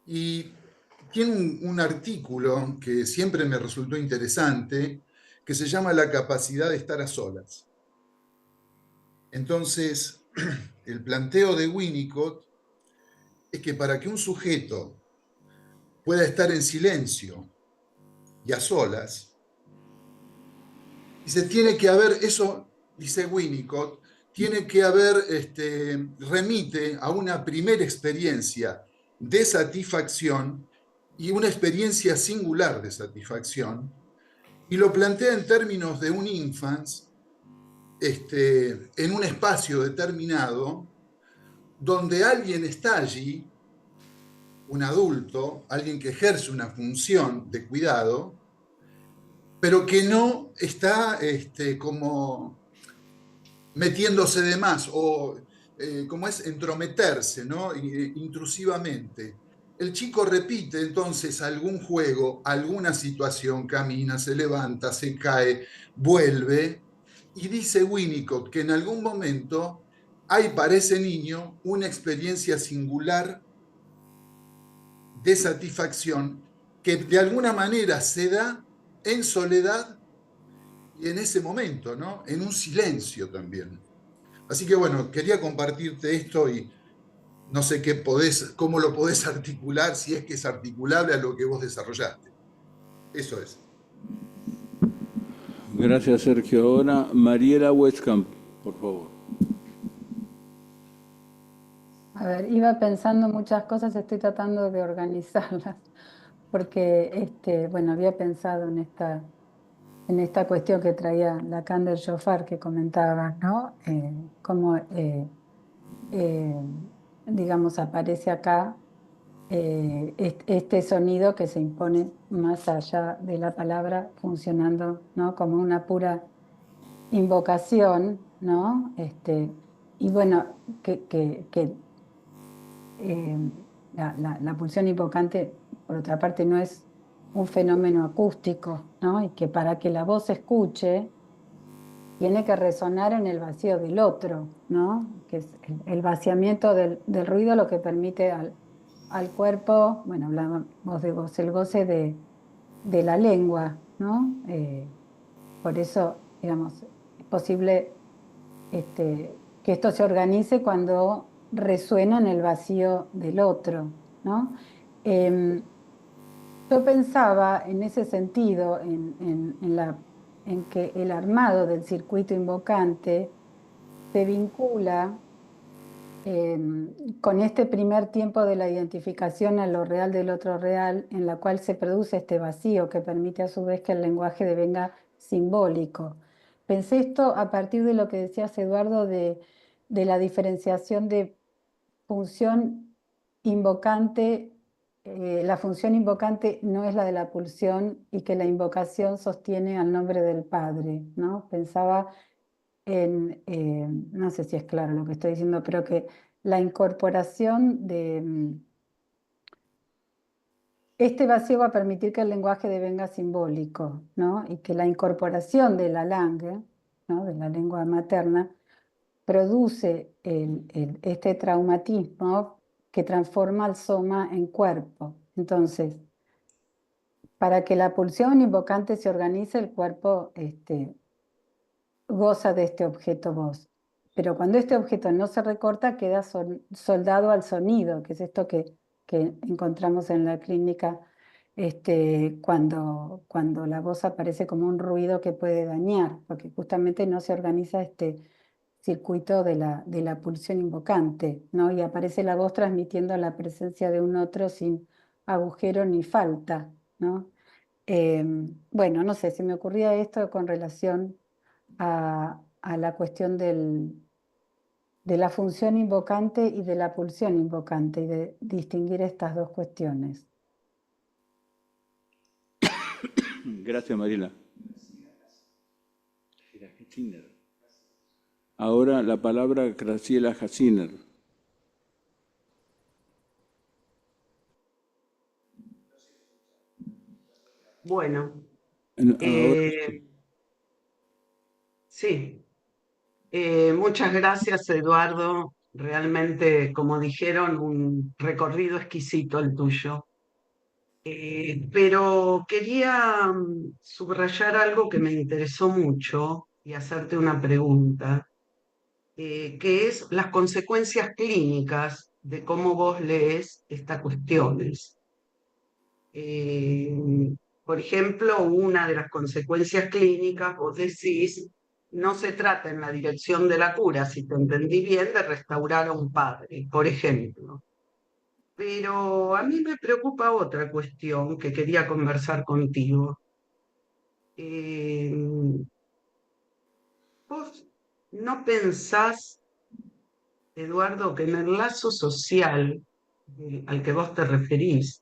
Y tiene un artículo que siempre me resultó interesante, que se llama La capacidad de estar a solas. Entonces, el planteo de Winnicott es que para que un sujeto pueda estar en silencio y a solas, dice, tiene que haber, eso dice Winnicott, tiene que haber, remite a una primera experiencia de satisfacción y una experiencia singular de satisfacción, y lo plantea en términos de un infans, en un espacio determinado, donde alguien está allí, un adulto, alguien que ejerce una función de cuidado, pero que no está como metiéndose de más o como es entrometerse, ¿no? Intrusivamente. El chico repite entonces algún juego, alguna situación, camina, se levanta, se cae, vuelve, y dice Winnicott que en algún momento hay para ese niño una experiencia singular de satisfacción que de alguna manera se da en soledad y en ese momento, ¿no? En un silencio también. Así que bueno, quería compartirte esto y no sé cómo lo podés articular, si es que es articulable a lo que vos desarrollaste. Eso es. Gracias, Sergio. Ahora, Mariela Westcamp, por favor. A ver, iba pensando muchas cosas, estoy tratando de organizarlas, porque bueno, había pensado en esta cuestión que traía Lacan del shofar que comentabas, ¿no? Cómo, digamos, aparece acá este sonido que se impone más allá de la palabra, funcionando, ¿no? Como una pura invocación, ¿no? Y bueno, que la pulsión invocante, por otra parte, no es un fenómeno acústico, ¿no? Y que para que la voz se escuche, tiene que resonar en el vacío del otro, ¿no? Que es el vaciamiento del ruido lo que permite al cuerpo, bueno, hablamos de voz, el goce de la lengua, ¿no? Por eso, digamos, es posible que esto se organice cuando resuena en el vacío del otro, ¿no? Em, yo pensaba en ese sentido, en que el armado del circuito invocante se vincula con este primer tiempo de la identificación a lo real del otro real, en la cual se produce este vacío que permite a su vez que el lenguaje devenga simbólico. Pensé esto a partir de lo que decías, Eduardo, de la diferenciación de función invocante. La función invocante no es la de la pulsión y que la invocación sostiene al nombre del Padre, ¿no? Pensaba no sé si es claro lo que estoy diciendo, pero que la incorporación de este vacío va a permitir que el lenguaje devenga simbólico, ¿no? Y que la incorporación de la langue, ¿no? De la lengua materna, produce este traumatismo que transforma al soma en cuerpo. Entonces, para que la pulsión invocante se organice, el cuerpo goza de este objeto voz. Pero cuando este objeto no se recorta, queda soldado al sonido, que es esto que encontramos en la clínica cuando la voz aparece como un ruido que puede dañar, porque justamente no se organiza este circuito de la pulsión invocante, ¿no? Y aparece la voz transmitiendo la presencia de un otro sin agujero ni falta, ¿no? Bueno, no sé, se me ocurría esto con relación a a la cuestión de la función invocante y de la pulsión invocante, y de distinguir estas dos cuestiones. Gracias, Mariela. Ahora la palabra Graciela Hassiner. Bueno, Ahora, sí, muchas gracias, Eduardo. Realmente, como dijeron, un recorrido exquisito el tuyo. Pero quería subrayar algo que me interesó mucho y hacerte una pregunta, que es las consecuencias clínicas de cómo vos lees estas cuestiones. Por ejemplo, una de las consecuencias clínicas, vos decís, no se trata en la dirección de la cura, si te entendí bien, de restaurar a un padre, por ejemplo. Pero a mí me preocupa otra cuestión que quería conversar contigo. Eh, ¿Vos no pensás, Eduardo, que en el lazo social al que vos te referís,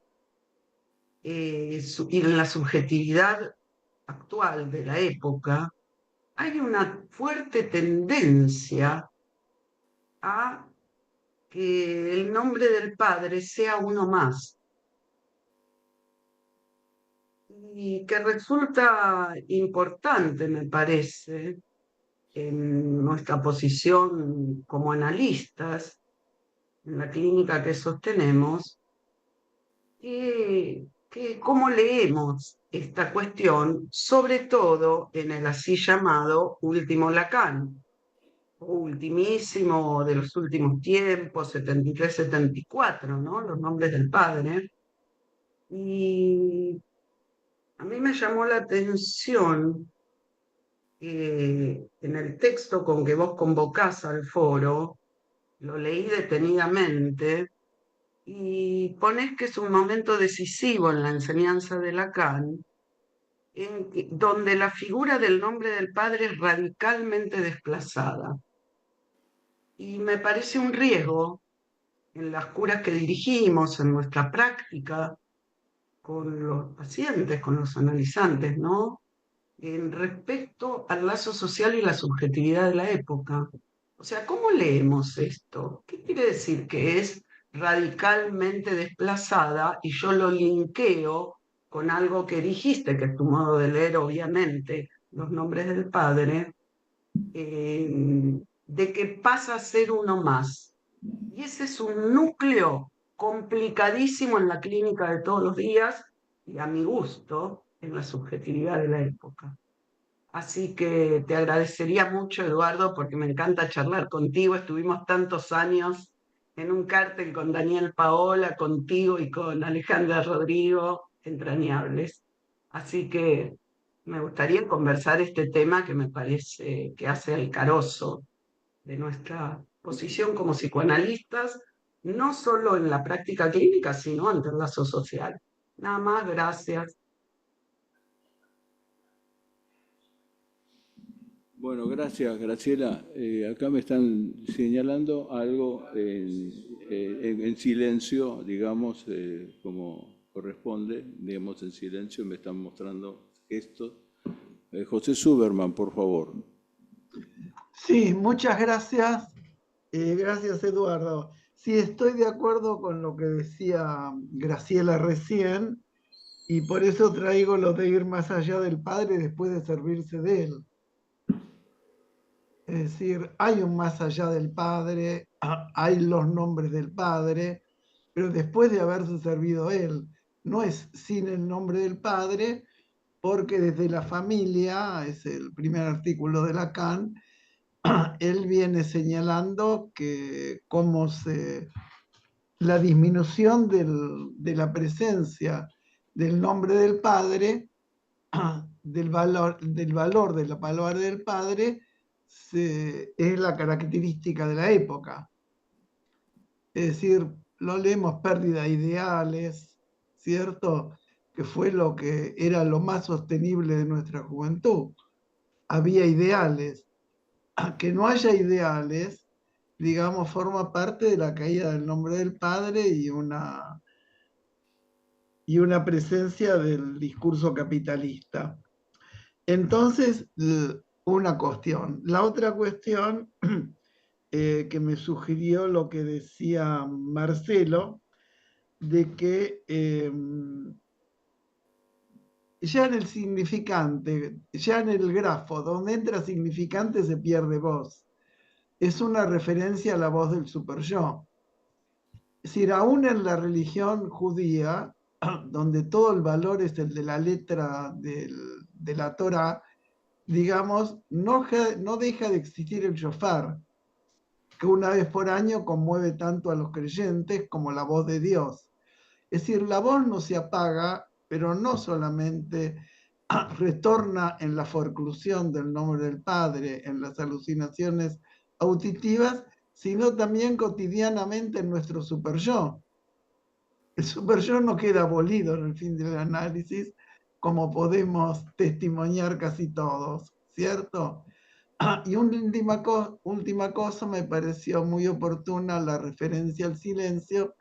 y en la subjetividad actual de la época, hay una fuerte tendencia a que el nombre del padre sea uno más, y que resulta importante, me parece, en nuestra posición como analistas, en la clínica que sostenemos, cómo leemos esta cuestión, sobre todo en el así llamado último Lacan, o ultimísimo de los últimos tiempos, 73-74, ¿no? Los nombres del padre. Y a mí me llamó la atención en el texto con que vos convocás al foro, lo leí detenidamente, y ponés que es un momento decisivo en la enseñanza de Lacan, donde la figura del nombre del padre es radicalmente desplazada. Y me parece un riesgo en las curas que dirigimos, en nuestra práctica, con los pacientes, con los analizantes, ¿no? En respecto al lazo social y la subjetividad de la época. O sea, ¿cómo leemos esto? ¿Qué quiere decir que es radicalmente desplazada? Y yo lo linkeo con algo que dijiste, que es tu modo de leer, obviamente, los nombres del padre, de que pasa a ser uno más. Y ese es un núcleo complicadísimo en la clínica de todos los días y a mi gusto en la subjetividad de la época. Así que te agradecería mucho, Eduardo, porque me encanta charlar contigo. Estuvimos tantos años en un cártel con Daniel Paola, contigo y con Alejandra Rodrigo, entrañables. Así que me gustaría conversar este tema que me parece que hace el carozo de nuestra posición como psicoanalistas, no solo en la práctica clínica, sino ante el lazo social. Nada más, gracias. bueno, gracias, Graciela. Acá me están señalando algo en silencio, digamos, como corresponde, digamos, en silencio, me están mostrando gestos. José Suberman, por favor. Sí, muchas gracias. Gracias, Eduardo. Sí, estoy de acuerdo con lo que decía Graciela recién, y por eso traigo lo de ir más allá del Padre después de servirse de Él. Es decir, hay un más allá del Padre, hay los nombres del Padre, pero después de haberse servido Él. No es sin el nombre del Padre, porque desde la familia, es el primer artículo de Lacan, él viene señalando que la disminución de la presencia del nombre del Padre, del valor de la palabra del Padre, es la característica de la época. Es decir, lo leemos pérdida de ideales, ¿cierto? Que fue lo que era lo más sostenible de nuestra juventud. Había ideales, que no haya ideales, digamos, forma parte de la caída del nombre del Padre y una presencia del discurso capitalista. Entonces, una cuestión. La otra cuestión que me sugirió lo que decía Marcelo, de que ya en el significante, ya en el grafo, donde entra significante se pierde voz. Es una referencia a la voz del superyo. Es decir, aún en la religión judía, donde todo el valor es el de la letra de la Torá, digamos, no deja de existir el shofar, que una vez por año conmueve tanto a los creyentes como la voz de Dios. Es decir, la voz no se apaga, pero no solamente retorna en la forclusión del nombre del Padre, en las alucinaciones auditivas, sino también cotidianamente en nuestro superyo. El superyo no queda abolido en el fin del análisis, como podemos testimoniar casi todos, ¿cierto? Y una última cosa, me pareció muy oportuna la referencia al silencio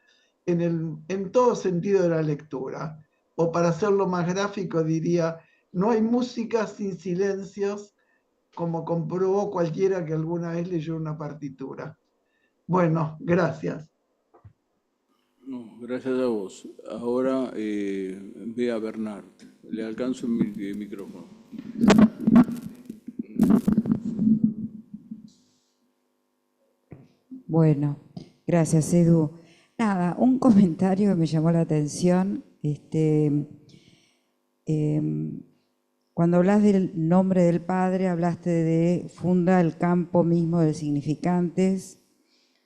en todo sentido de la lectura. O para hacerlo más gráfico diría, no hay música sin silencios, como comprobó cualquiera que alguna vez leyó una partitura. Bueno, gracias. No, gracias a vos. Ahora ve a Bernard. Le alcanzo el micrófono. Bueno, gracias, Edu. Nada, un comentario que me llamó la atención. Cuando hablas del nombre del Padre, hablaste de funda el campo mismo de significantes.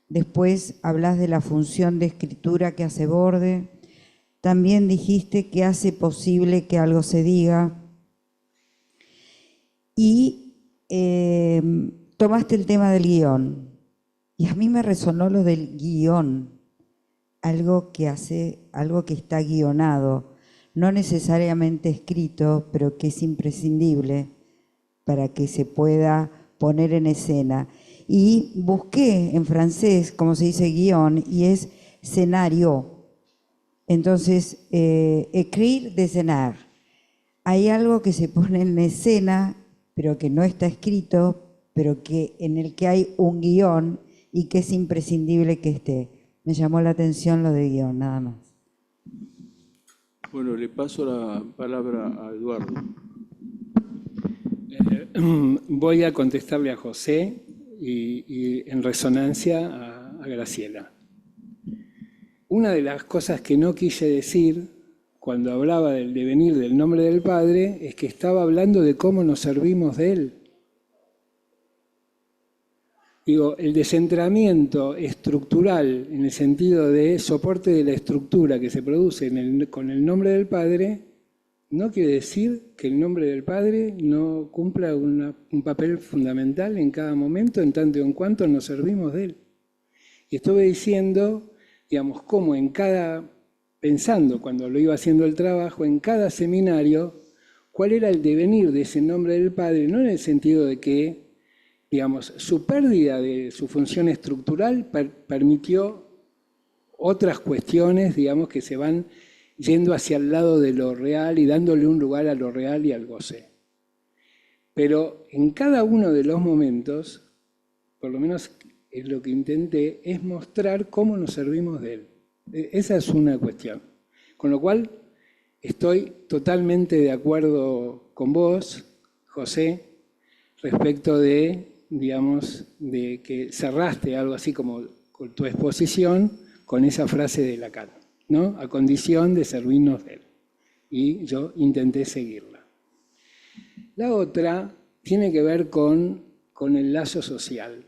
Después hablas de la función de escritura que hace borde. También dijiste que hace posible que algo se diga. Y tomaste el tema del guión. Y a mí me resonó lo del guión, algo que está guionado, no necesariamente escrito, pero que es imprescindible para que se pueda poner en escena. Y busqué en francés, como se dice guión, y es escenario. Entonces, écrire de escenar. Hay algo que se pone en escena, pero que no está escrito, pero en el que hay un guión y que es imprescindible que esté. Me llamó la atención lo de guión, nada más. Bueno, le paso la palabra a Eduardo. Voy a contestarle a José y en resonancia a Graciela. Una de las cosas que no quise decir cuando hablaba del devenir del nombre del Padre es que estaba hablando de cómo nos servimos de Él. Digo, el descentramiento estructural en el sentido de soporte de la estructura que se produce con el nombre del Padre no quiere decir que el nombre del Padre no cumpla un papel fundamental en cada momento, en tanto en cuanto nos servimos de Él. Y estuve diciendo, digamos, cómo pensando cuando lo iba haciendo el trabajo, en cada seminario, cuál era el devenir de ese nombre del Padre, no en el sentido de que, digamos, su pérdida de su función estructural permitió otras cuestiones, digamos, que se van yendo hacia el lado de lo real y dándole un lugar a lo real y al goce. Pero en cada uno de los momentos, por lo menos es lo que intenté, es mostrar cómo nos servimos de Él. Esa es una cuestión. Con lo cual, estoy totalmente de acuerdo con vos, José, respecto de, digamos, de que cerraste algo así como con tu exposición con esa frase de Lacan, ¿no? A condición de servirnos de Él. Y yo intenté seguirla. La otra tiene que ver con el lazo social.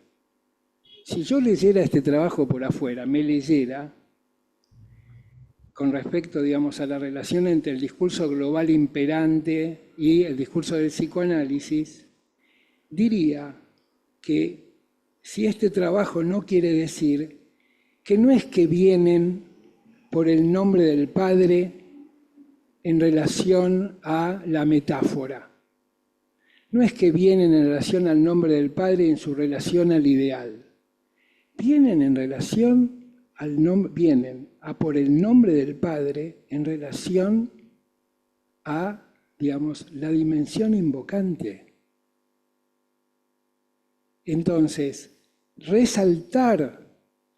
Si yo leyera este trabajo por afuera, me leyera con respecto, digamos, a la relación entre el discurso global imperante y el discurso del psicoanálisis, diría que si este trabajo no quiere decir que no es que vienen por el nombre del Padre en relación a la metáfora. no es que vienen en relación al nombre del Padre en su relación al ideal. Vienen en relación al nombre, vienen a por el nombre del Padre en relación a, digamos, la dimensión invocante. Entonces, resaltar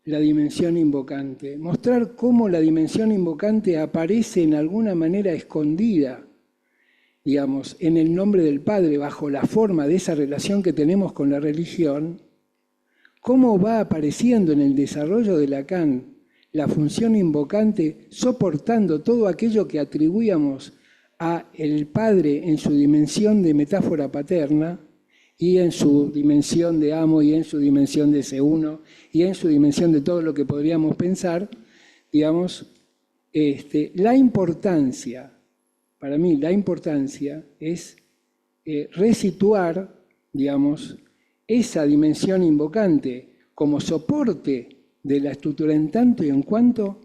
la dimensión invocante, mostrar cómo la dimensión invocante aparece en alguna manera escondida, digamos, en el nombre del Padre, bajo la forma de esa relación que tenemos con la religión, cómo va apareciendo en el desarrollo de Lacan la función invocante, soportando todo aquello que atribuíamos a el Padre en su dimensión de metáfora paterna, y en su dimensión de amo, y en su dimensión de ese uno, y en su dimensión de todo lo que podríamos pensar, digamos, la importancia, para mí la importancia es resituar, digamos, esa dimensión invocante como soporte de la estructura en tanto y en cuanto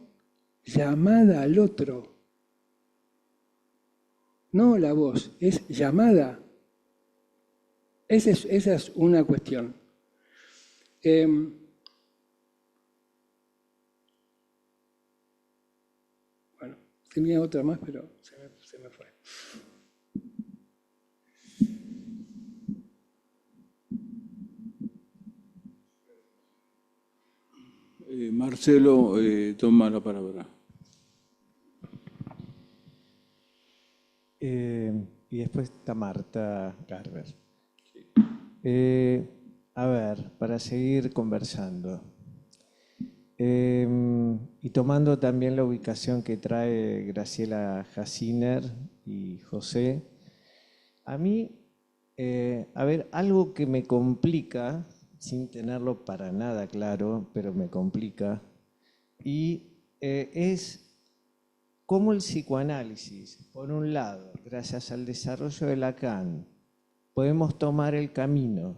llamada al otro. No la voz, es llamada. Esa es una cuestión. Bueno, tenía otra más, pero se me fue. Marcelo, toma la palabra. Y después está Marta Garber. A ver, para seguir conversando. Y tomando también la ubicación que trae Graciela Hassiner y José, a mí, a ver, algo que me complica, sin tenerlo para nada claro, pero me complica, y es cómo el psicoanálisis, por un lado, gracias al desarrollo de Lacan, podemos tomar el camino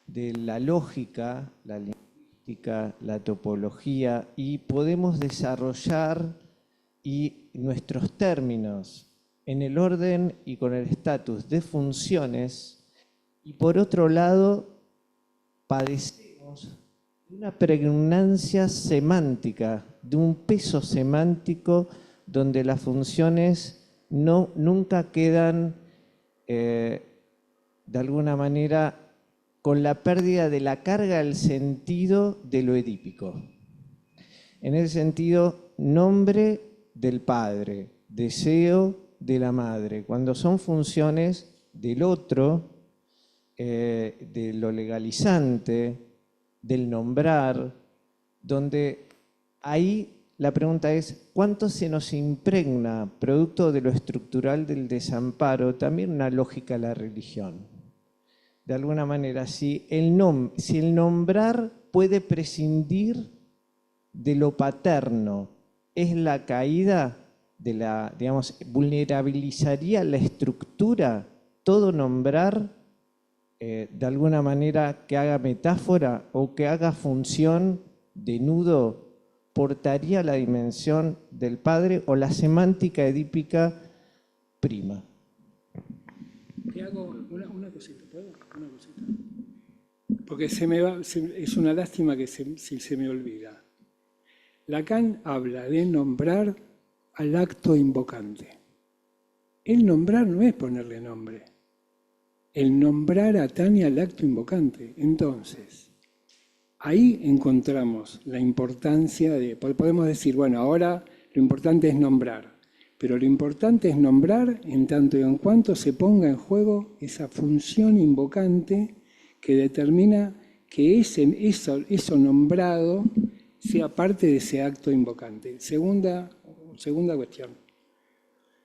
de la lógica, la lingüística, la topología, y podemos desarrollar nuestros términos en el orden y con el estatus de funciones, y por otro lado, padecemos de una pregnancia semántica, de un peso semántico donde las funciones nunca quedan de alguna manera con la pérdida de la carga del sentido de lo edípico. En ese sentido, nombre del padre, deseo de la madre, cuando son funciones del otro, de lo legalizante, del nombrar, donde ahí la pregunta es, ¿cuánto se nos impregna, producto de lo estructural del desamparo, también una lógica de la religión? De alguna manera, si el nombrar puede prescindir de lo paterno, es la caída de la, digamos, vulnerabilizaría la estructura, todo nombrar, de alguna manera que haga metáfora o que haga función de nudo, portaría la dimensión del padre o la semántica edípica prima. Te hago una cosita, ¿puedo? Una cosita. Porque se me va, es una lástima que si se me olvida. Lacan habla de nombrar al acto invocante. El nombrar no es ponerle nombre. El nombrar atañe al acto invocante. Entonces, ahí encontramos la importancia de, podemos decir, bueno, ahora lo importante es nombrar, pero lo importante es nombrar en tanto y en cuanto se ponga en juego esa función invocante que determina que eso nombrado sea parte de ese acto invocante. Segunda cuestión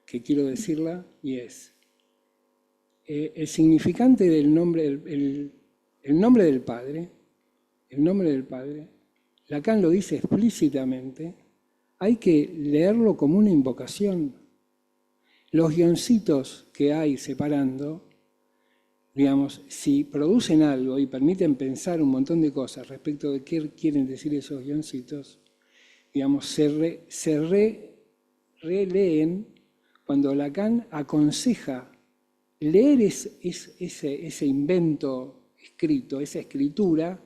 que quiero decirla, y es el significante del nombre, el nombre del Padre, Lacan lo dice explícitamente, hay que leerlo como una invocación. Los guioncitos que hay separando, digamos, si producen algo y permiten pensar un montón de cosas respecto de qué quieren decir esos guioncitos, digamos, se releen cuando Lacan aconseja leer ese invento escrito, esa escritura,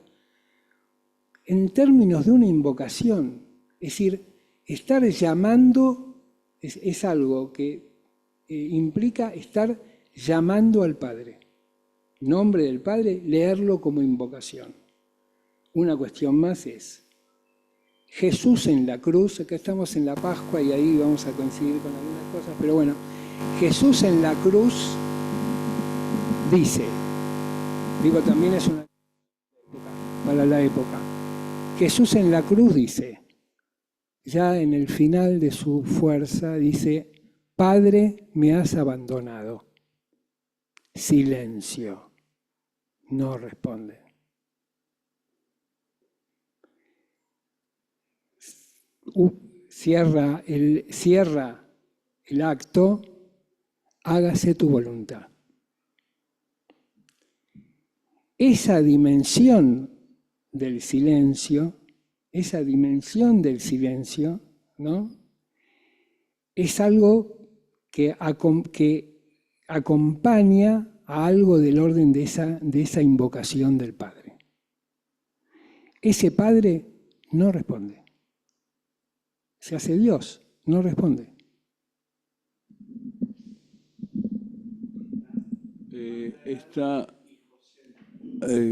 en términos de una invocación. Es decir, estar llamando es algo que implica estar llamando al Padre. Nombre del Padre, leerlo como invocación. Una cuestión más es Jesús en la cruz, acá estamos en la Pascua y ahí vamos a coincidir con algunas cosas, pero bueno, Jesús en la cruz dice, digo, también es una época, para la época, Jesús en la cruz dice, ya en el final de su fuerza, dice, Padre, me has abandonado. Silencio, no responde. Cierra el acto, hágase tu voluntad. Esa dimensión del silencio, ¿no? Es algo que acompaña a algo del orden de esa invocación del Padre. Ese Padre no responde. Se hace Dios, no responde.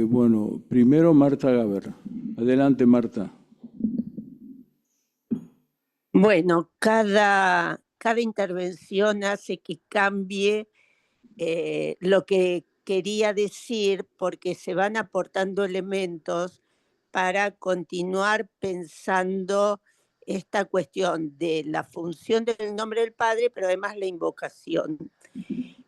Bueno, primero Marta Gaber. Adelante, Marta. Bueno, cada intervención hace que cambie lo que quería decir, porque se van aportando elementos para continuar pensando esta cuestión de la función del nombre del Padre, pero además la invocación.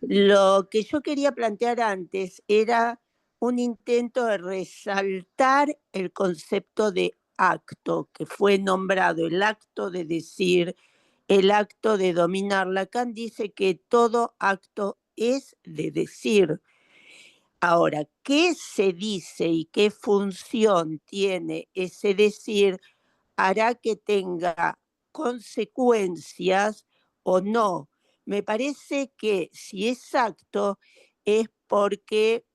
Lo que yo quería plantear antes era un intento de resaltar el concepto de acto, que fue nombrado el acto de decir, el acto de dominar. Lacan dice que todo acto es de decir. Ahora, ¿qué se dice y qué función tiene ese decir hará que tenga consecuencias o no? Me parece que si es acto es porque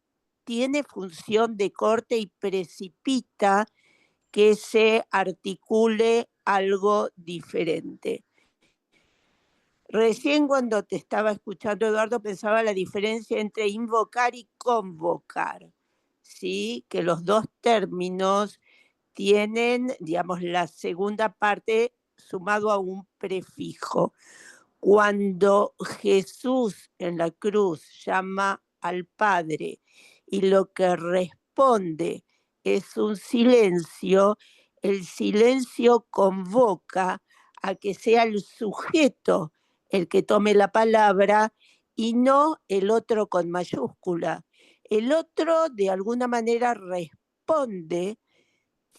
tiene función de corte y precipita que se articule algo diferente. Recién cuando te estaba escuchando, Eduardo, pensaba la diferencia entre invocar y convocar, ¿sí? Que los dos términos tienen, digamos, la segunda parte sumado a un prefijo. Cuando Jesús en la cruz llama al Padre y lo que responde es un silencio, el silencio convoca a que sea el sujeto el que tome la palabra y no el otro con mayúscula. El otro de alguna manera responde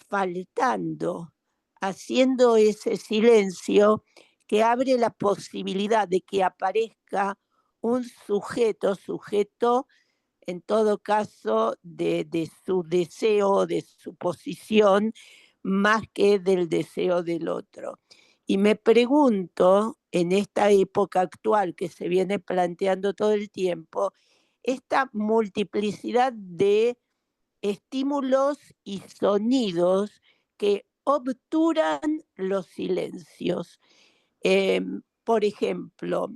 faltando, haciendo ese silencio que abre la posibilidad de que aparezca un sujeto en todo caso de su deseo, de su posición, más que del deseo del otro. Y me pregunto, en esta época actual que se viene planteando todo el tiempo, esta multiplicidad de estímulos y sonidos que obturan los silencios. Por ejemplo,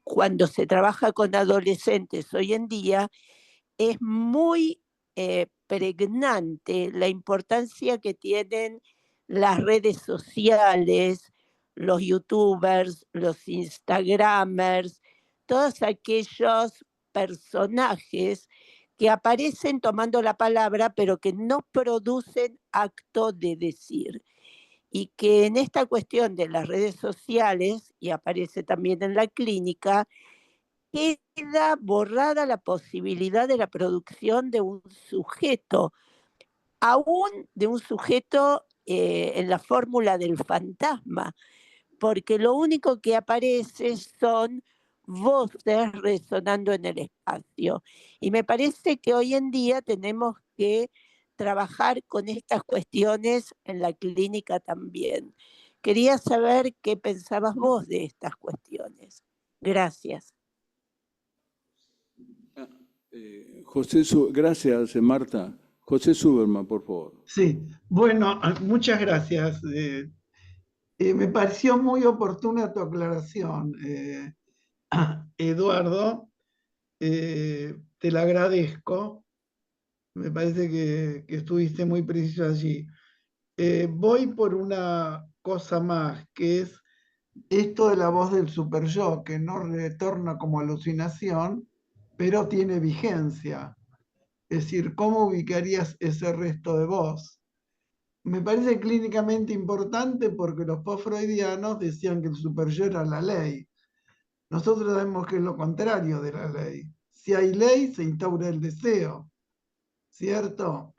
cuando se trabaja con adolescentes hoy en día, es muy pregnante la importancia que tienen las redes sociales, los youtubers, los instagramers, todos aquellos personajes que aparecen tomando la palabra, pero que no producen acto de decir. Y que en esta cuestión de las redes sociales, y aparece también en la clínica, queda borrada la posibilidad de la producción de un sujeto, aún de un sujeto en la fórmula del fantasma, porque lo único que aparece son voces resonando en el espacio. Y me parece que hoy en día tenemos que trabajar con estas cuestiones en la clínica también. Quería saber qué pensabas vos de estas cuestiones. Gracias. Gracias, Marta. José Suberman, por favor. Sí, bueno, muchas gracias. Me pareció muy oportuna tu aclaración, Eduardo. Te la agradezco. Me parece que estuviste muy preciso allí. Voy por una cosa más, que es esto de la voz del super yo, que no retorna como alucinación, pero tiene vigencia. Es decir, ¿cómo ubicarías ese resto de voz? Me parece clínicamente importante porque los post-freudianos decían que el super yo era la ley. Nosotros sabemos que es lo contrario de la ley. Si hay ley, se instaura el deseo, ¿cierto?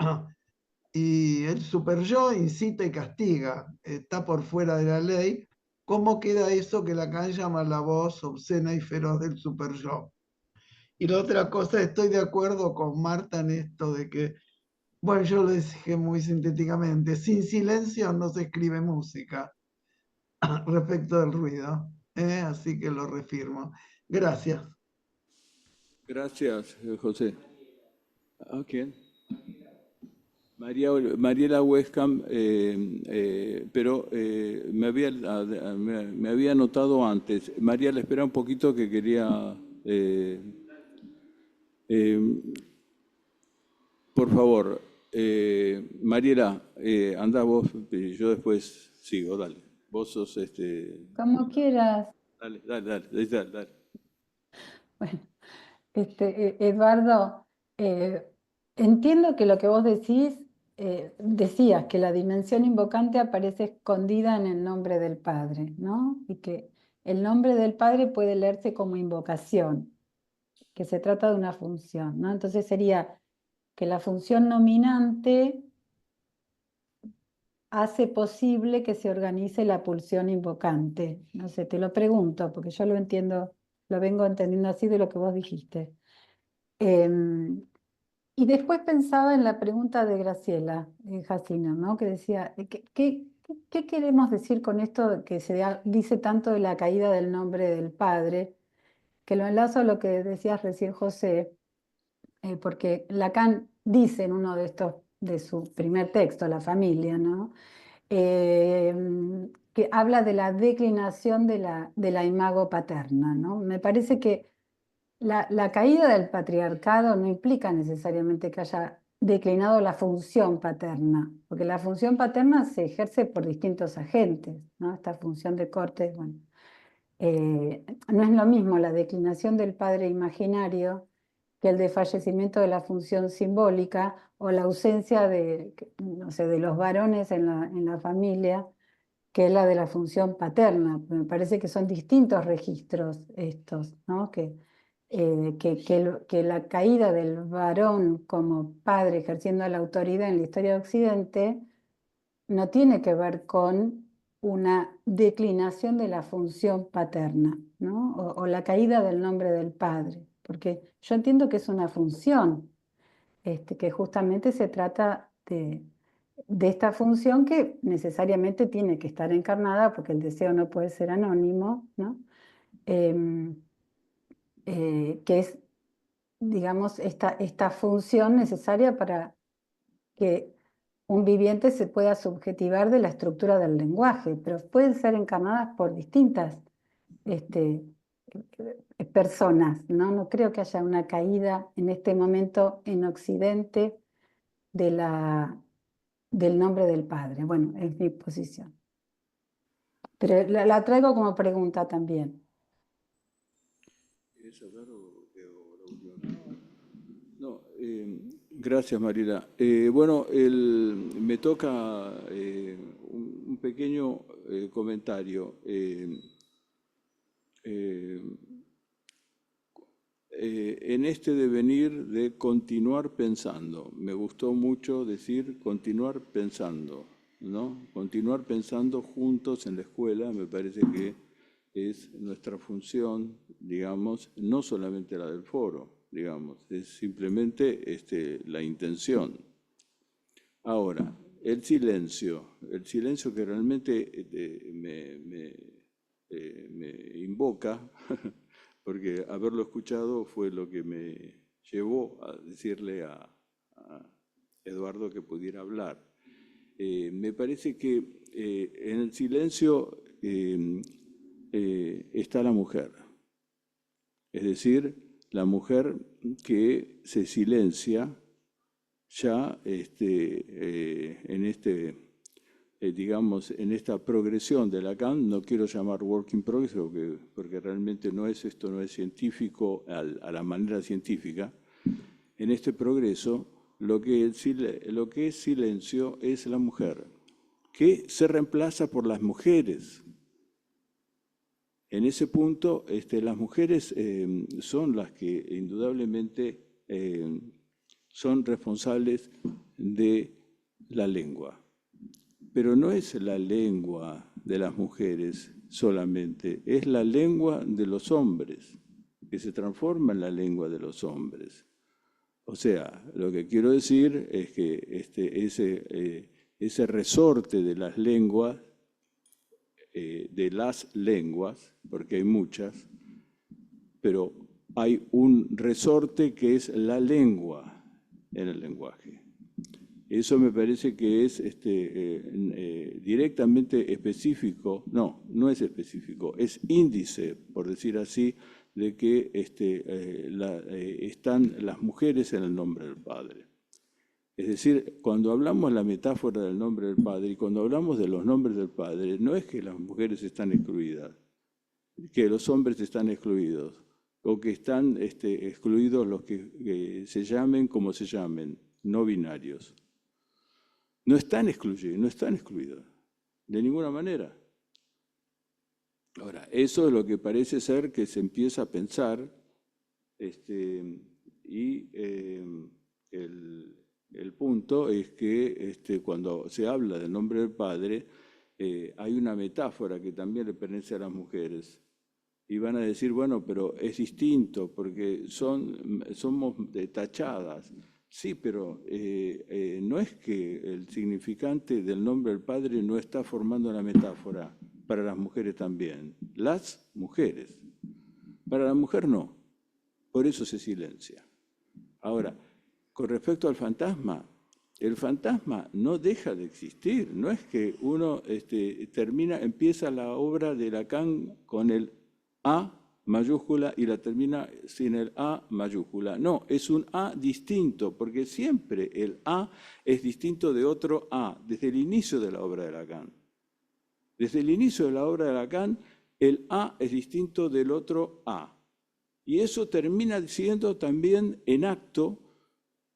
Y el super yo incita y castiga, está por fuera de la ley. ¿Cómo queda eso que Lacan llama la voz obscena y feroz del super yo? Y la otra cosa, estoy de acuerdo con Marta en esto de que, bueno, yo lo dije muy sintéticamente, sin silencio no se escribe música respecto del ruido, así que lo refirmo. Gracias. Gracias, José. ¿A quién? Mariela Westcam, pero me había anotado antes. Mariela, espera un poquito que quería... por favor, Mariela, anda vos, yo después sigo, dale. Vos sos... Como quieras. Dale. Bueno, Eduardo, entiendo que lo que vos decís, decías que la dimensión invocante aparece escondida en el nombre del Padre, ¿no? Y que el nombre del Padre puede leerse como invocación, que se trata de una función, ¿no? Entonces sería que la función nominante hace posible que se organice la pulsión invocante. No sé, te lo pregunto, porque yo lo entiendo, lo vengo entendiendo así de lo que vos dijiste. Y después pensaba en la pregunta de Graciela Jacino, ¿no? Que decía, ¿qué queremos decir con esto que dice tanto de la caída del nombre del Padre? Que lo enlazo a lo que decías recién, José, porque Lacan dice en uno de estos, de su primer texto, La familia, ¿no? Que habla de la declinación de la imago paterna, ¿no? Me parece que la caída del patriarcado no implica necesariamente que haya declinado la función paterna, porque la función paterna se ejerce por distintos agentes, ¿no? Esta función de corte, bueno, no es lo mismo la declinación del padre imaginario que el desfallecimiento de la función simbólica o la ausencia de, no sé, de los varones en la familia, que es la de la función paterna. Me parece que son distintos registros estos, ¿no? Que la caída del varón como padre ejerciendo la autoridad en la historia de Occidente no tiene que ver con una declinación de la función paterna, ¿no? O la caída del nombre del padre, porque yo entiendo que es una función, que justamente se trata de esta función que necesariamente tiene que estar encarnada, porque el deseo no puede ser anónimo, ¿no? Que es, digamos, esta función necesaria para que un viviente se pueda subjetivar de la estructura del lenguaje, pero pueden ser encarnadas por distintas personas, ¿no? No creo que haya una caída en este momento en Occidente del nombre del Padre. Bueno, es mi posición. Pero la traigo como pregunta también. ¿Quieres hablar o la última? No, gracias, Mariela. Bueno, me toca un pequeño comentario. En este devenir de continuar pensando, me gustó mucho decir continuar pensando, ¿no? Continuar pensando juntos en la escuela, me parece que es nuestra función, digamos, no solamente la del foro, digamos, es simplemente la intención. Ahora, el silencio que realmente me invoca, porque haberlo escuchado fue lo que me llevó a decirle a Eduardo que pudiera hablar. Me parece que en el silencio está la mujer, es decir, la mujer que se silencia ya digamos, en esta progresión de Lacan. No quiero llamar work in progress porque realmente esto no es científico a la manera científica. En este progreso, lo que es silencio es la mujer, que se reemplaza por las mujeres. En ese punto, las mujeres son las que indudablemente son responsables de la lengua. Pero no es la lengua de las mujeres solamente, es la lengua de los hombres, que se transforma en la lengua de los hombres. O sea, lo que quiero decir es que ese resorte de las lenguas, porque hay muchas, pero hay un resorte que es la lengua en el lenguaje. Eso me parece que es directamente específico, no es específico, es índice, por decir así, de que están las mujeres en el nombre del Padre. Es decir, cuando hablamos de la metáfora del nombre del Padre y cuando hablamos de los nombres del Padre, no es que las mujeres están excluidas, que los hombres están excluidos, o que están excluidos los que se llamen como se llamen, no binarios. No están excluidos, de ninguna manera. Ahora, eso es lo que parece ser que se empieza a pensar, y el punto es que cuando se habla del nombre del Padre, hay una metáfora que también le pertenece a las mujeres. Y van a decir, bueno, pero es distinto porque somos tachadas. Sí, pero no es que el significante del nombre del Padre no está formando una metáfora para las mujeres también. Las mujeres. Para la mujer no. Por eso se silencia. Ahora, con respecto al fantasma, el fantasma no deja de existir. No es que uno empieza la obra de Lacan con el A mayúscula y la termina sin el A mayúscula. No, es un A distinto, porque siempre el A es distinto de otro A, desde el inicio de la obra de Lacan. Desde el inicio de la obra de Lacan, el A es distinto del otro A. Y eso termina siendo también en acto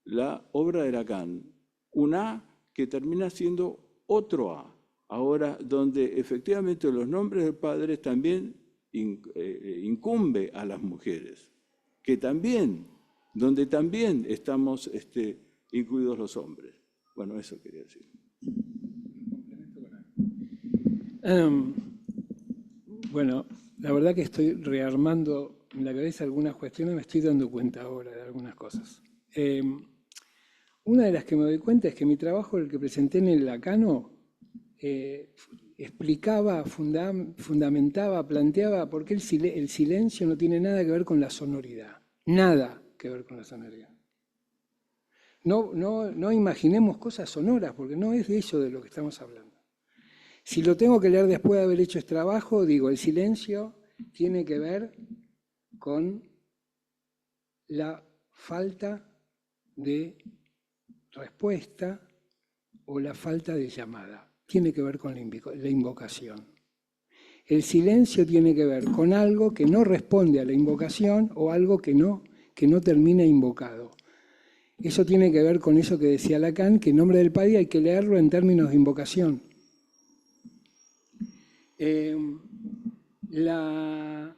la obra de Lacan. Un A que termina siendo otro A. Ahora, donde efectivamente los nombres del Padre también incumbe a las mujeres, donde también estamos incluidos los hombres. Bueno, eso quería decir. Bueno, la verdad que estoy rearmando en la cabeza algunas cuestiones, me estoy dando cuenta ahora de algunas cosas. Una de las que me doy cuenta es que mi trabajo, el que presenté en el Lacano, explicaba, fundamentaba, planteaba por qué el silencio no tiene nada que ver con la sonoridad. Nada que ver con la sonoridad. No imaginemos cosas sonoras, porque no es de eso de lo que estamos hablando. Si lo tengo que leer después de haber hecho este trabajo, digo, el silencio tiene que ver con la falta de respuesta o la falta de llamada. Tiene que ver con la invocación. El silencio tiene que ver con algo que no responde a la invocación o algo que no termina invocado. Eso tiene que ver con eso que decía Lacan, que en nombre del Padre hay que leerlo en términos de invocación. La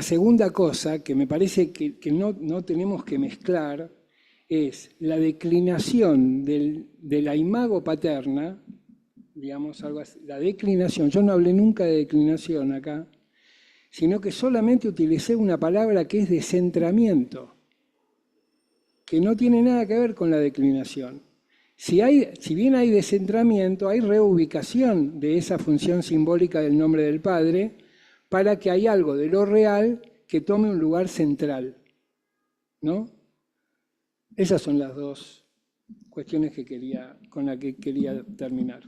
segunda cosa que me parece que no tenemos que mezclar es la declinación de la imago paterna, digamos algo así, la declinación. Yo no hablé nunca de declinación acá, sino que solamente utilicé una palabra que es descentramiento, que no tiene nada que ver con la declinación. Si bien hay descentramiento, hay reubicación de esa función simbólica del nombre del Padre para que haya algo de lo real que tome un lugar central. ¿no? Esas son las dos cuestiones con las que quería terminar.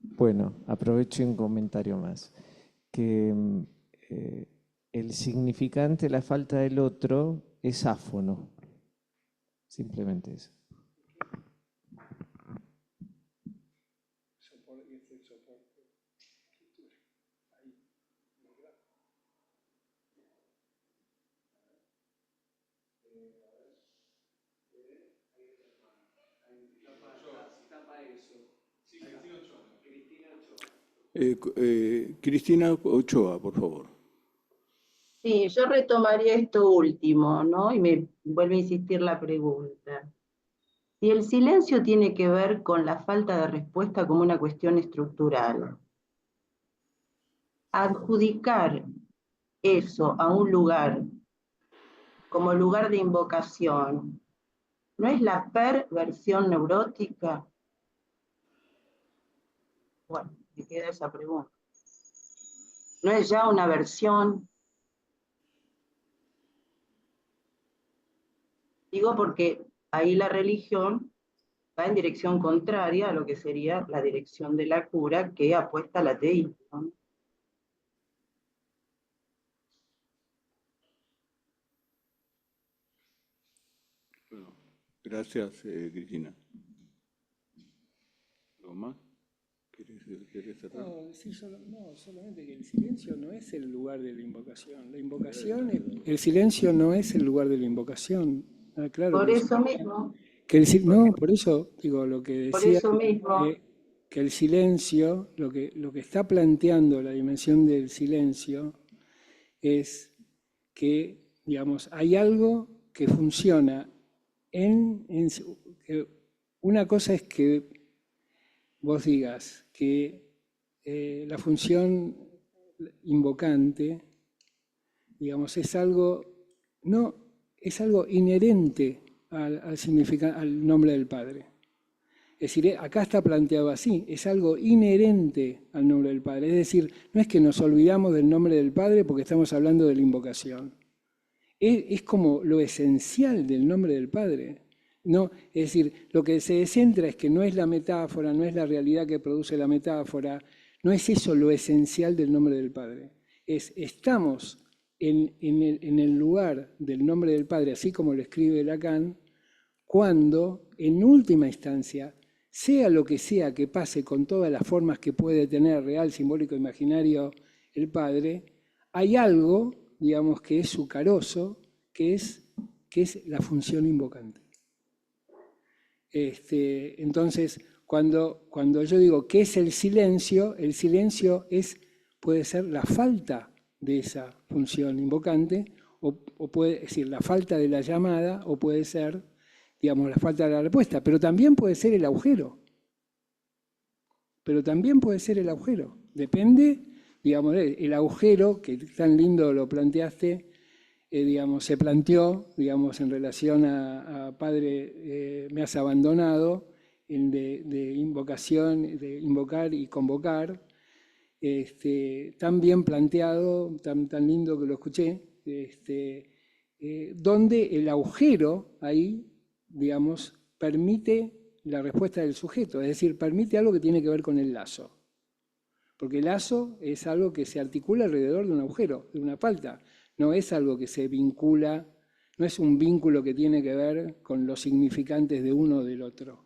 Bueno, aprovecho un comentario más. Que el significante, la falta del otro, es áfono. Simplemente eso. Cristina Ochoa, por favor. Sí, yo retomaría esto último, ¿no? Y me vuelve a insistir la pregunta. Si el silencio tiene que ver con la falta de respuesta como una cuestión estructural, adjudicar eso a un lugar como lugar de invocación, ¿no es la perversión neurótica? Bueno, me queda esa pregunta. ¿No es ya una versión? Digo porque ahí la religión va en dirección contraria a lo que sería la dirección de la cura, que apuesta al ateísmo, ¿no? Bueno, gracias, Cristina. ¿Algo más? ¿Querés cerrar? No, sí, solamente que el silencio no es el lugar de la invocación. La invocación, el silencio no es el lugar de la invocación. Ah, claro. Por eso mismo. No, por eso digo lo que decía. Por eso mismo. Que el silencio, lo que está planteando la dimensión del silencio es que, digamos, hay algo que funciona una cosa es que vos digas que la función invocante, digamos, es algo inherente al nombre del Padre. Es decir, acá está planteado así, es algo inherente al nombre del Padre. Es decir, no es que nos olvidamos del nombre del Padre porque estamos hablando de la invocación. Es como lo esencial del nombre del Padre. No, es decir, lo que se descentra es que no es la metáfora, no es la realidad que produce la metáfora, no es eso lo esencial del nombre del Padre. Estamos en el lugar del nombre del Padre, así como lo escribe Lacan, cuando, en última instancia, sea lo que sea que pase con todas las formas que puede tener real, simbólico, imaginario el Padre, hay algo, digamos, que es sucaroso, que es la función invocante. Entonces, cuando yo digo ¿qué es el silencio puede ser la falta de esa función invocante, o puede decir la falta de la llamada, o puede ser, digamos, la falta de la respuesta, pero también puede ser el agujero. Depende, digamos, el agujero, que tan lindo lo planteaste, digamos, se planteó, digamos, en relación a Padre, me has abandonado, de invocación, de invocar y convocar, tan bien planteado, tan lindo que lo escuché, donde el agujero ahí, digamos, permite la respuesta del sujeto, es decir, permite algo que tiene que ver con el lazo. Porque el lazo es algo que se articula alrededor de un agujero, de una falta. No es algo que se vincula, no es un vínculo que tiene que ver con los significantes de uno o del otro.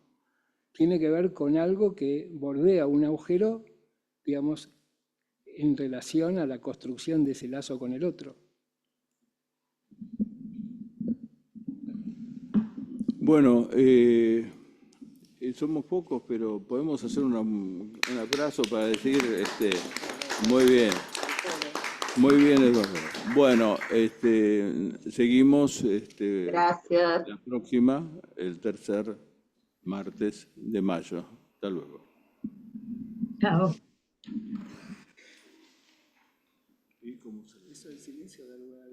Tiene que ver con algo que bordea un agujero, digamos, en relación a la construcción de ese lazo con el otro. Bueno, somos pocos, pero podemos hacer un abrazo para decir, muy bien. Muy bien, Eduardo. Bueno, seguimos. Gracias. La próxima, el tercer martes de mayo. Hasta luego. Chao. ¿Y cómo se eso del silencio da lugar